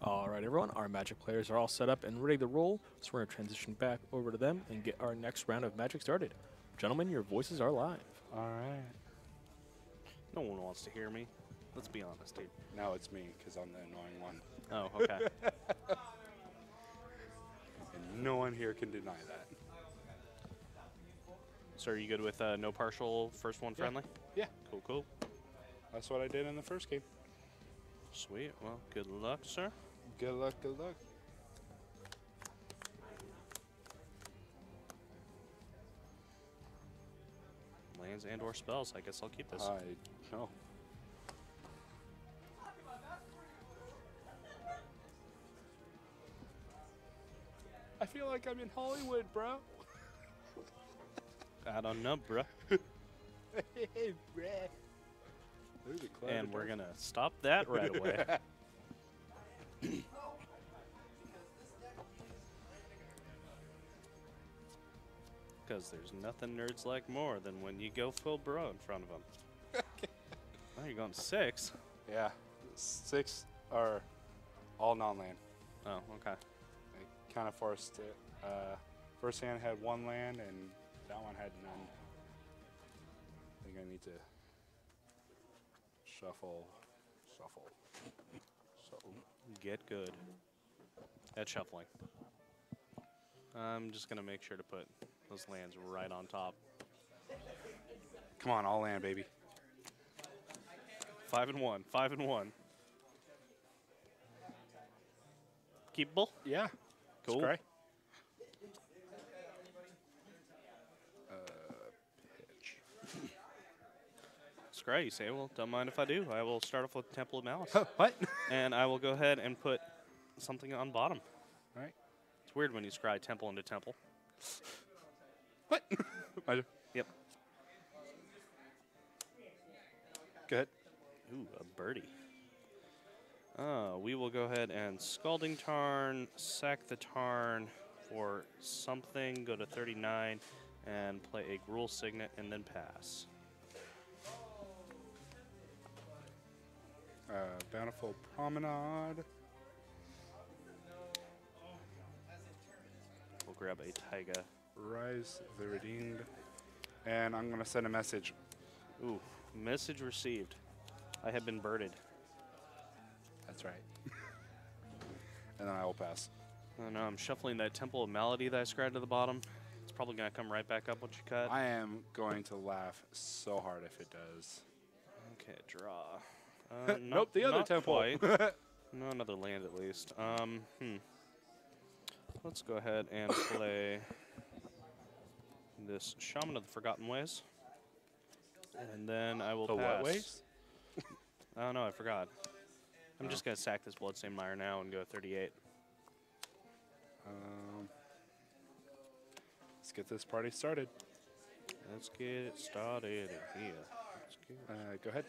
All right, everyone. Our Magic players are all set up and ready to roll, so we're going to transition back over to them and get our next round of Magic started. Gentlemen, your voices are live. All right. No one wants to hear me. Let's be honest, dude. Now it's me because I'm the annoying one. Oh, okay. And no one here can deny that. So are you good with no partial first one friendly? Yeah. Cool, cool. That's what I did in the first game. Sweet. Well, good luck, sir. Good luck, good luck. Lands and or spells. I guess I'll keep this. I know. I feel like I'm in Hollywood, bro. I don't know, bruh. Hey, bruh. There's a clever And we're joke. going to stop that right away. Because there's nothing nerds like more than when you go full bro in front of them. Oh, you're going 6? Yeah, 6 are all non-land. Oh, okay. I kind of forced it. First hand had 1 land, and that one had none. I think I need to shuffle. Get good at shuffling. I'm just going to make sure to put those lands right on top. Come on, all land, baby. 5 and 1. 5 and 1. Keepable? Yeah. Cool. Scry. Pitch. Scry, you say? Well, don't mind if I do. I will start off with Temple of Malice. What? And I will go ahead and put something on bottom. All right. It's weird when you scry temple into temple. What? Yep. Good. Ooh, a birdie. We will go ahead and Scalding Tarn, sack the Tarn for something, go to 39, and play a Gruul Signet, and then pass. Bountiful Promenade. We'll grab a Taiga. Rise the Redeemed. And I'm going to send a message. Ooh, message received. I have been birded. That's right. And then I will pass. Oh no, I'm shuffling that Temple of Malady that I scryed to the bottom. It's probably going to come right back up once you cut. I am going to laugh so hard if it does. Okay, draw. Nope, the other not temple. quite. No, another land at least. Let's go ahead and play this Shaman of the Forgotten Ways. And then I will The pass. what ways? Oh, no, I forgot. I'm just going to sack this Bloodstained Mire now and go 38. Let's get this party started. Let's get it started in here. Let's get Go ahead.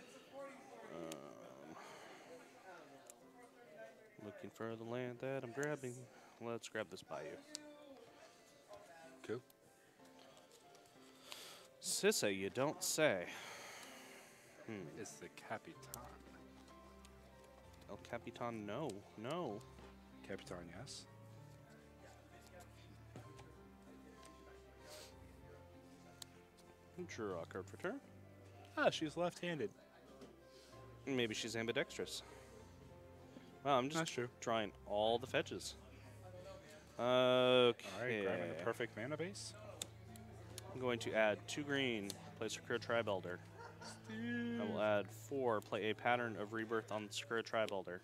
looking for the land that I'm grabbing. Let's grab this Bayou. Cool. Sissa, you don't say. It's the Capitan. El Capitan, no. No. Capitan, yes. Draw a card for turn. Ah, she's left-handed. Maybe she's ambidextrous. Wow, I'm That's just true. drawing all the fetches. Okay. All right, grabbing the perfect mana base. I'm going to add 2 green, play Sakura Tribe Elder. I will add 4, play a Pattern of Rebirth on Sakura Tribe Elder.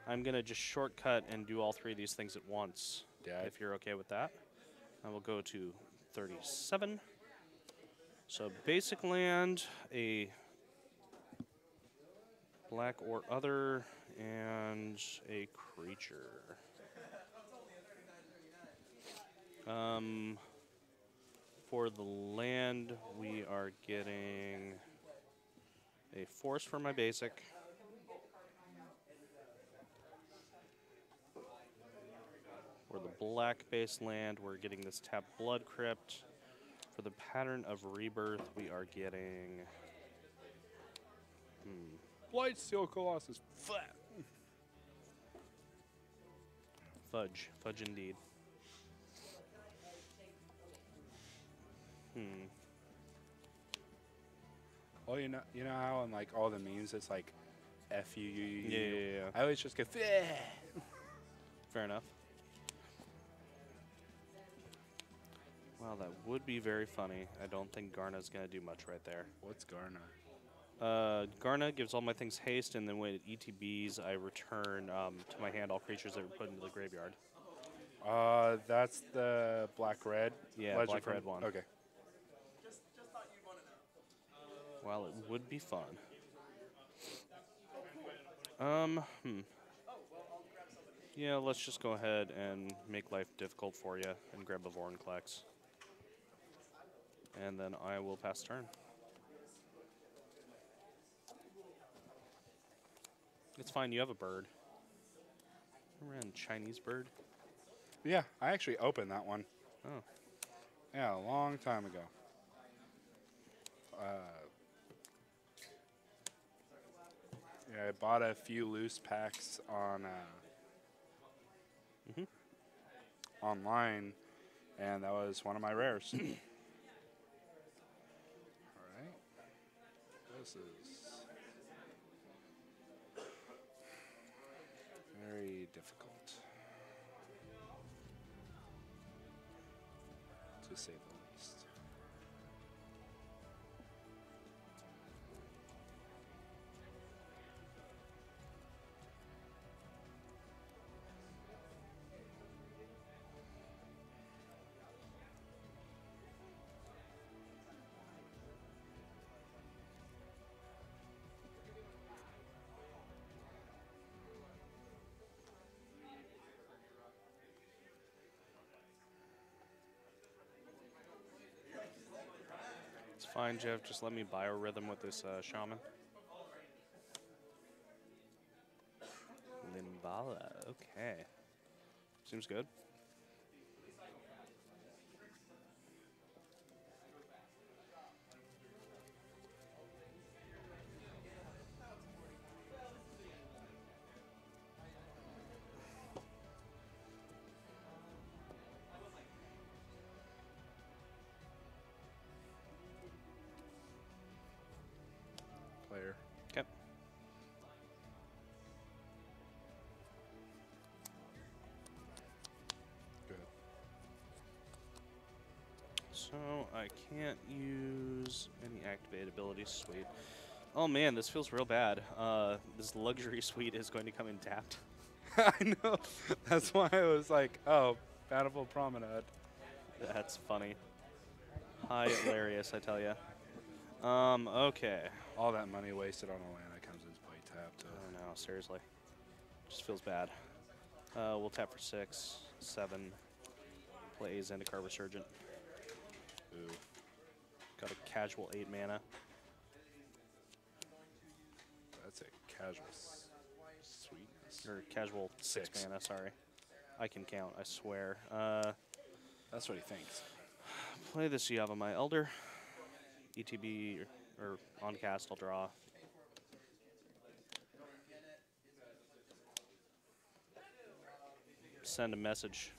I'm going to just shortcut and do all 3 of these things at once, Yeah. if you're okay with that. I will go to 37. So basic land, a black or other, and a creature. For the land, we are getting a forest for my basic. For the black base land, we're getting this tapped Blood Crypt. For the Pattern of Rebirth, we are getting... Blightsteel Colossus. Flat. Fudge. Fudge indeed. Well, you know how in like all the memes it's like F-U-U-U. Yeah. I always just go, Fair enough. Well, that would be very funny. I don't think Garna's going to do much right there. What's Garna? Garna gives all my things haste, and then when it ETBs, I return to my hand all creatures that were put into the graveyard. That's the black-red? Yeah, Legend black-red from- one. Okay. Well, it would be fun. Yeah, let's just go ahead and make life difficult for you and grab a Vorinclex. And then I will pass turn. It's fine, you have a bird. I ran Chinese bird. Yeah, I actually opened that one. Oh. Yeah, a long time ago. Yeah, I bought a few loose packs on online, and that was one of my rares. All right. This is very difficult, to say the least. It's fine, Jeff. Just let me biorhythm with this shaman. Limbala. Okay. Seems good. Player. Okay. Good. So I can't use any activated abilities. Sweet. Oh man, this feels real bad. This luxury suite is going to come in tapped. I know. That's why I was like, oh, Bountiful Promenade. That's funny. Hilarious, I tell ya. Okay. All that money wasted on a land that comes into play tapped. I know, seriously. Just feels bad. We'll tap for 6, 7. Play Zendikar Resurgent. Ooh. Got a casual 8 mana. That's a casual sweetness. Or casual 6 6. mana, sorry. I can count, I swear. That's what he thinks. Play this Yavimaya Elder. ETB or on cast, I'll draw. Send a message.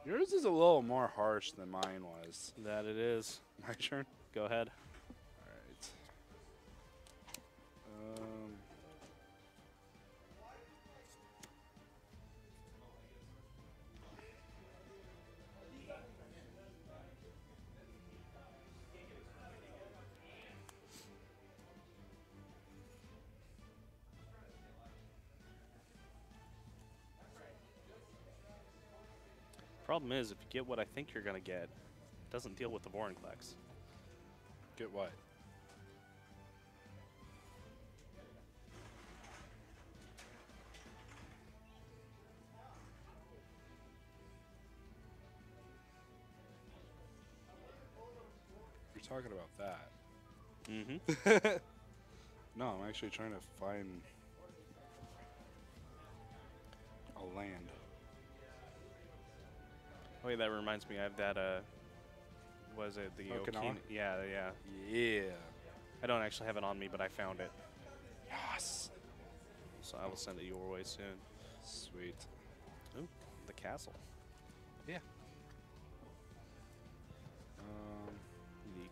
Yours is a little more harsh than mine was. That it is. My turn? Go ahead. All right. Problem is, if you get what I think you're gonna get, it doesn't deal with the Vorinclex. Get what? You're talking about that. Mm-hmm. No, I'm actually trying to find a land. Wait, that reminds me. I have that. Was it the Okinawa? Okinawa? Yeah, yeah. Yeah. I don't actually have it on me, but I found it, Yes. so I will send it your way soon. Sweet. Ooh, the castle. The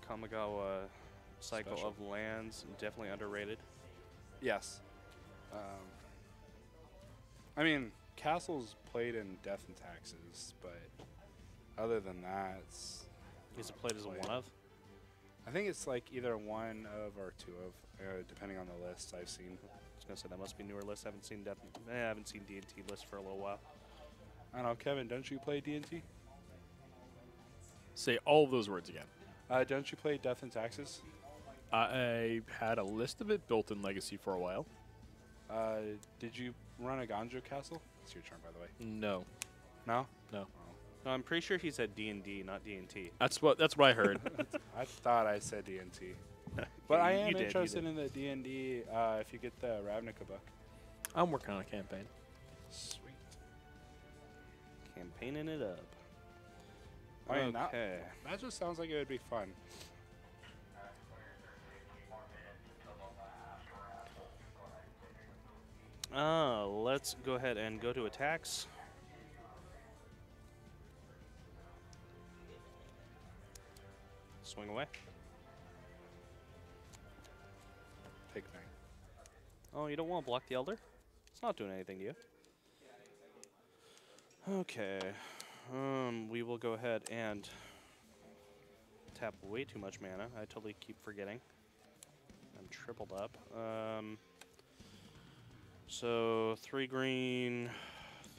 Kamigawa cycle Special. of lands, definitely underrated. Yes. I mean, Castle's played in Death and Taxes, but other than that, it's Is it played as a played. one of? I think it's like either one of or two of, depending on the lists I've seen. I was gonna say that must be newer lists. I haven't seen D&T lists for a little while. I don't know, Kevin, don't you play D&T? Say all of those words again. Don't you play Death and Taxes? I had a list of it built in Legacy for a while. Did you run a Ganjo Castle? It's your turn, by the way. No. No? No. No, I'm pretty sure he said D&D, not D&T. That's what I heard. I thought I said D&T. But I am you did, you interested did. in the D&D if you get the Ravnica book. I'm working on a campaign. Sweet. Campaigning it up. I mean, Okay. that just sounds like it would be fun. Let's go ahead and go to attacks. Swing away. Take thing. Oh, you don't want to block the Elder? It's not doing anything to you. Okay. We will go ahead and tap way too much mana. I totally keep forgetting. I'm tripled up. So 3 green,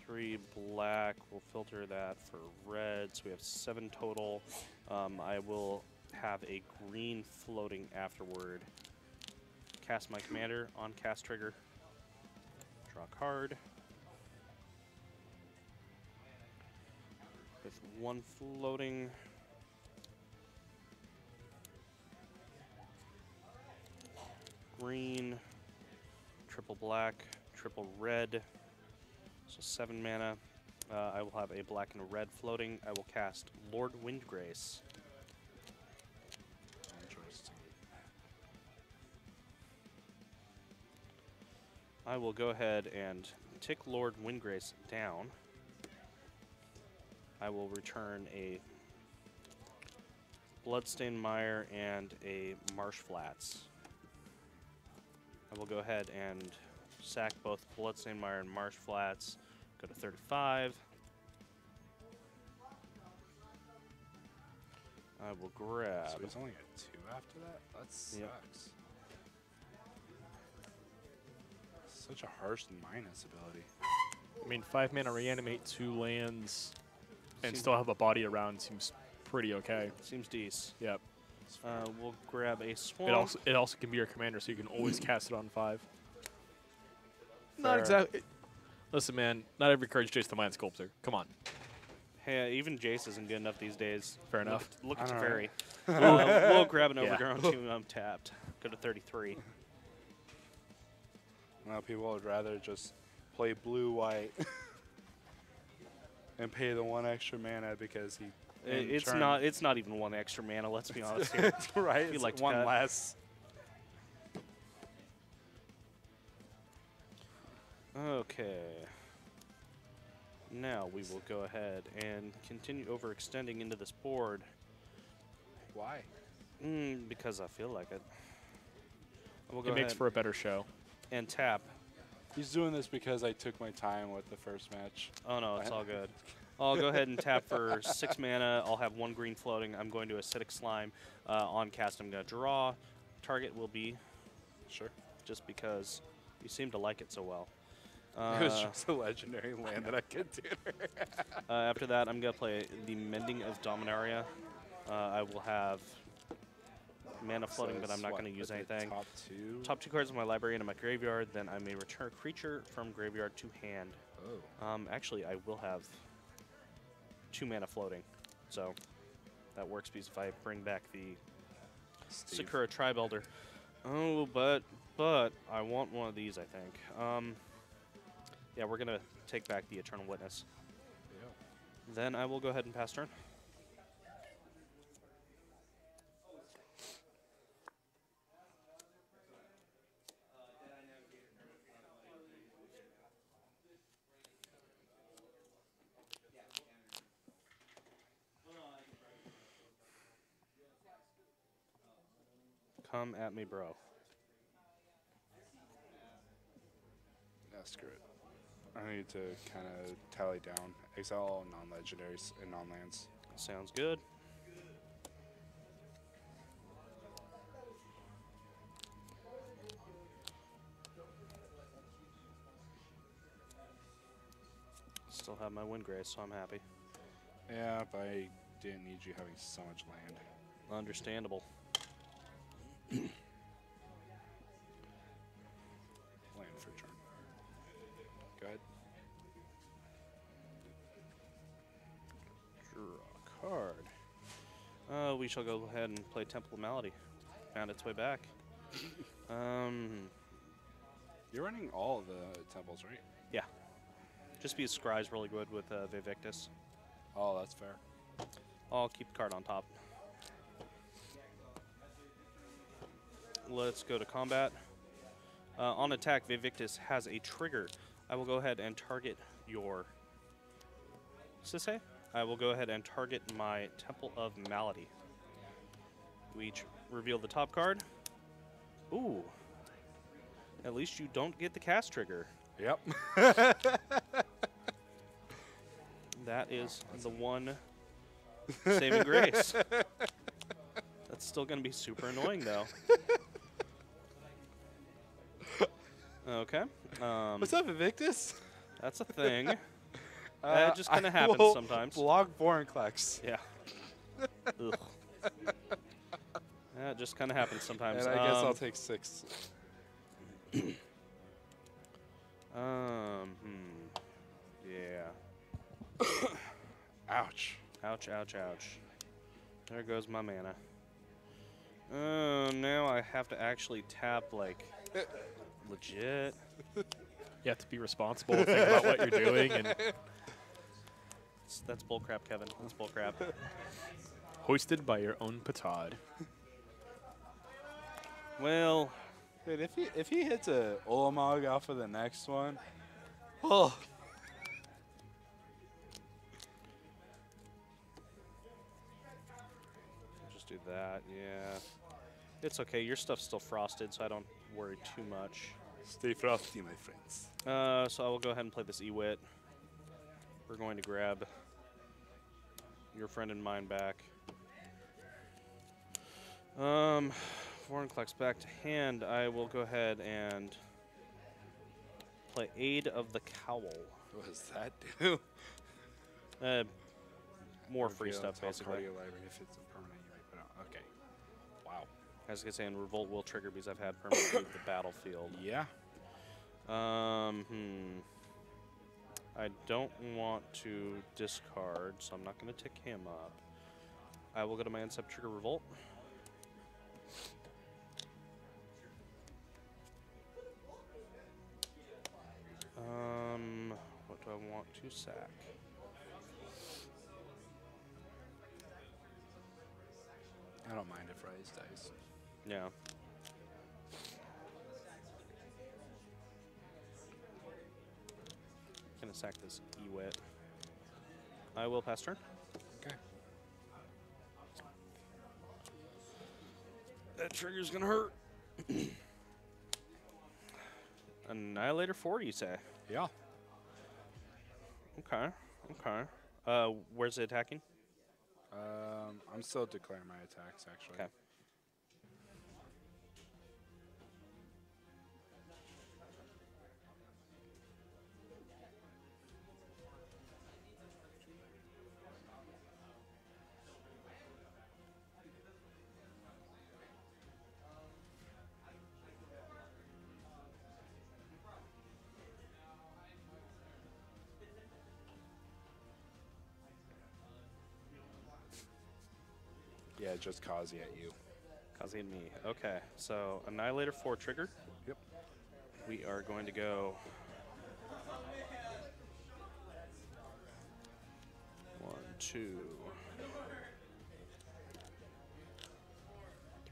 3 black. We'll filter that for red. So we have 7 total. I will have a green floating afterward. Cast my commander on cast trigger. Draw a card. With 1 floating. Green. Triple black. Triple red. So 7 mana. I will have a black and a red floating. I will cast Lord Windgrace. Interesting. I will go ahead and tick Lord Windgrace down. I will return a Bloodstained Mire and a Marsh Flats. I will go ahead and sack both Bloodstained Mire and Marsh Flats. Go to 35. I will grab. So he's only at 2 after that? That sucks. Yep. Such a harsh minus ability. I mean, 5 mana reanimate 2 lands and Seems- still have a body around seems pretty okay. Seems decent. Yep. We'll grab a Swamp. It also can be your commander, so you can always cast it on 5. Not Fair. exactly. Listen, man, not every card's Jace the Mind Sculptor. Come on. Hey, even Jace isn't good enough these days. Fair enough. Look I at know, Teferi. right? We'll grab an Yeah. Overgrown 2 untapped. Go to 33. Well, people would rather just play blue-white and pay the 1 extra mana because he. in It's turn- not. It's not even 1 extra mana. Let's be honest here. It's right. If you It's like to one cut. less. Okay. Now we will go ahead and continue overextending into this board. Why? Because I feel like it. We'll go It makes ahead for a better show. and tap. He's doing this because I took my time with the first match. Oh no, it's all good. I'll go ahead and tap for 6 mana. I'll have 1 green floating. I'm going to Acidic Slime. On cast, I'm going to draw. Target will be Sure. just because you seem to like it so well. It was just a legendary land that I could do. After that, I'm going to play the Mending of Dominaria. I will have mana floating, So but I'm it's not what, going to use the anything. Top 2? Top 2 cards of my library into my graveyard. Then I may return a creature from graveyard to hand. Oh. Actually, I will have 2 mana floating. So that works because if I bring back the Steve. Sakura Tribe Elder. Oh, but I want one of these, I think. Yeah, we're going to take back the Eternal Witness. Yeah. Then I will go ahead and pass turn. Come at me, bro. Yeah, screw it. I need to kind of tally down. Exile all non-legendaries and non-lands. Sounds good. Still have my Windgrace, so I'm happy. Yeah, but I didn't need you having so much land. Understandable. Land for turn. Go ahead. Draw a card. We shall go ahead and play Temple of Malady. Found its way back. You're running all the temples, right? Yeah. Just because Scry's really good with Vivictus. Oh, that's fair. I'll keep the card on top. Let's go to combat. On attack, Vivictus has a trigger. I will go ahead and target your Sisei. I will go ahead and target my Temple of Malady. We each reveal the top card. Ooh. At least you don't get the cast trigger. Yep. That is the one saving grace. That's still going to be super annoying, though. Okay. What's up, Invictus? That's a thing. That just kind of happens sometimes. Block Vorinclex. Yeah. Ugh. That just kind of happens sometimes. And I guess I'll take 6. Yeah. Ouch. Ouch, ouch, ouch. There goes my mana. Now I have to actually tap, like, legit. You have to be responsible, think about what you're doing, and That's bullcrap, Kevin. That's bullcrap. hoisted by your own petard. Well, Dude, if he hits a Ulamog off of the next one, oh. just do that, yeah. It's okay. Your stuff's still frosted, so I don't worry too much. Stay frosty, my friends. So I will go ahead and play this Ewit. We're going to grab your friend and mine back. Vorinclex back to hand. I will go ahead and play Aid of the Cowl. What does that do? More free Reveal stuff, until basically. Cardio Library. If it's a permanent, you might put out. Okay. Wow. As I was saying, Revolt will trigger because I've had permanent leave the battlefield. Yeah. I don't want to discard, so I'm not going to tick him up. I will go to my Incept trigger Revolt. What do I want to sack? I don't mind if Rise dies. Yeah. Gonna sack this Ewit. I will pass turn. Okay. That trigger's gonna hurt. Annihilator 4, you say? Yeah. Okay. Okay. Where's it attacking? I'm still declaring my attacks, actually. Okay. Yeah, just Kazi at you. Kazi and me. Okay. So Annihilator 4 trigger. Yep. We are going to go 1, 2,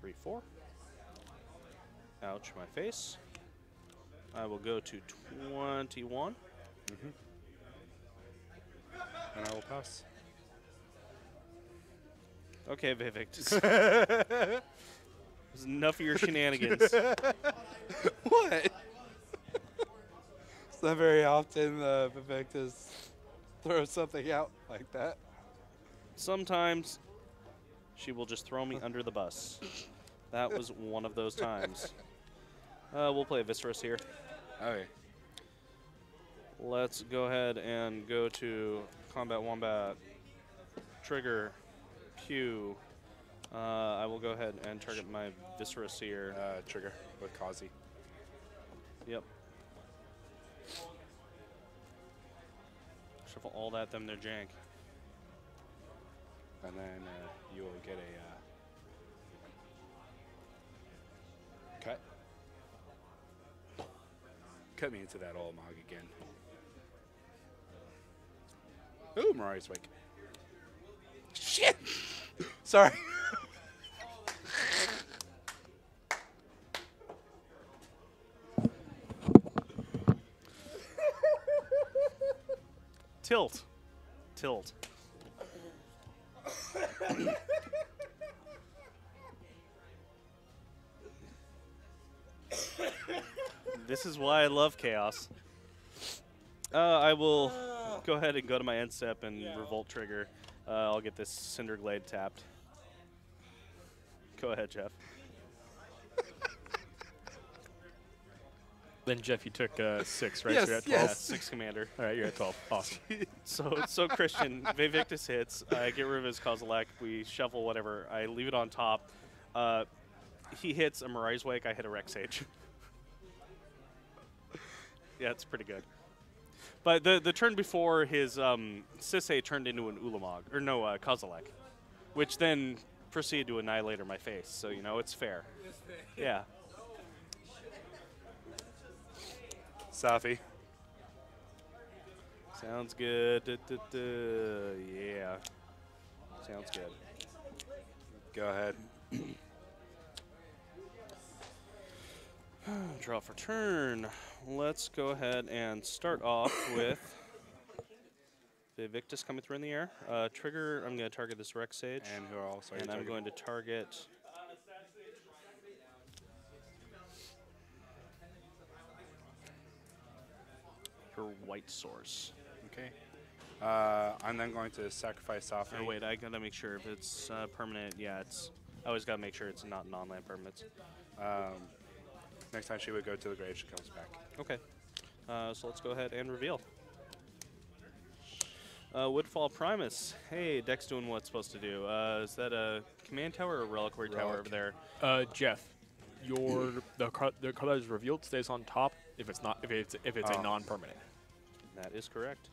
3, 4. Ouch, my face. I will go to 21. And I will pass. Okay, Vivictus. There's enough of your shenanigans. What? It's not very often Vivectus throws something out like that. Sometimes she will just throw me under the bus. That was one of those times. We'll play Viscerus here. Okay. Let's go ahead and go to Combat Wombat. Trigger. Q. I will go ahead and target my Viscerus here. Trigger with Kazi. Yep. Shuffle all that, then they're jank. And then you will get a cut. Cut me into that Olimog again. Ooh, Mirari's Wake. Shit! Sorry. Tilt. Tilt. This is why I love chaos. I will go ahead and go to my end step and Revolt trigger. I'll get this Cinder Glade tapped. Go ahead, Jeff. Then Jeff, you took 6, right? Yes, So you're at 12. yes. 6 commander. All right, you're at 12. Awesome. So Christian, Vivictus hits. I get rid of his Kozilek. We shuffle whatever. I leave it on top. He hits a Mirari's Wake. I hit a Rex Sage. Yeah, it's pretty good. But the turn before his Sisei turned into an Ulamog, or no, Kozilek, which then proceeded to Annihilator my face. So, you know, it's fair. Yeah. Safi. Sounds good. Yeah. Sounds good. Go ahead. Draw for turn. Let's go ahead and start off with Vivictus coming through in the air. Trigger, I'm going to target this Rex Sage. And who else are you And I'm targeting? going to target her White Source. Okay. I'm then going to sacrifice Safi. Or wait, I got to make sure if it's permanent. Yeah, it's. I always got to make sure it's not non-land permanents. Next time she would go to the grave, she comes back. Okay. So let's go ahead and reveal. Woodfall Primus. Hey, Deck's doing what it's supposed to do. Is that a command tower or a reliquary tower over there? Jeff, the card that is revealed stays on top if it's not if it's a non-permanent. That is correct.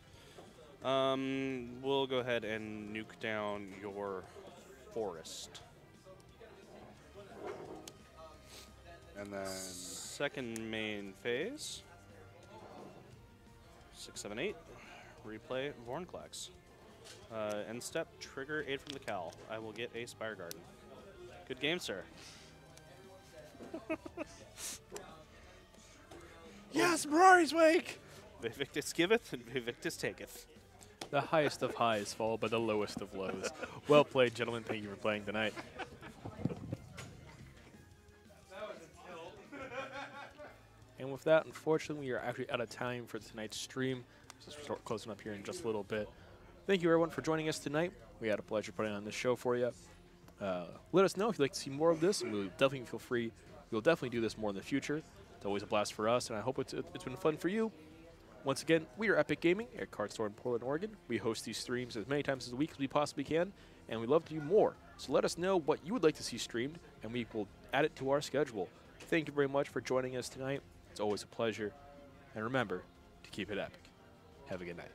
We'll go ahead and nuke down your forest. And then Second main phase. 6, 7, 8. Replay Vornclax. End step, trigger Aid from the Cowl. I will get a Spire Garden. Good game, sir. yes, Mirari's Wake. Vivictus giveth and Vivictus taketh. The highest of highs followed by the lowest of lows. Well played, gentlemen. Thank you for playing tonight. And with that, unfortunately, we are actually out of time for tonight's stream. So we'll start closing up here in just a little bit. Thank you, everyone, for joining us tonight. We had a pleasure putting on this show for you. Let us know if you'd like to see more of this, and we'll definitely feel free. We'll definitely do this more in the future. It's always a blast for us, and I hope it's been fun for you. Once again, we are Epic Gaming at Card Store in Portland, Oregon. We host these streams as many times a week as we possibly can, and we'd love to do more. So let us know what you would like to see streamed, and we will add it to our schedule. Thank you very much for joining us tonight. It's always a pleasure. And remember to keep it epic. Have a good night.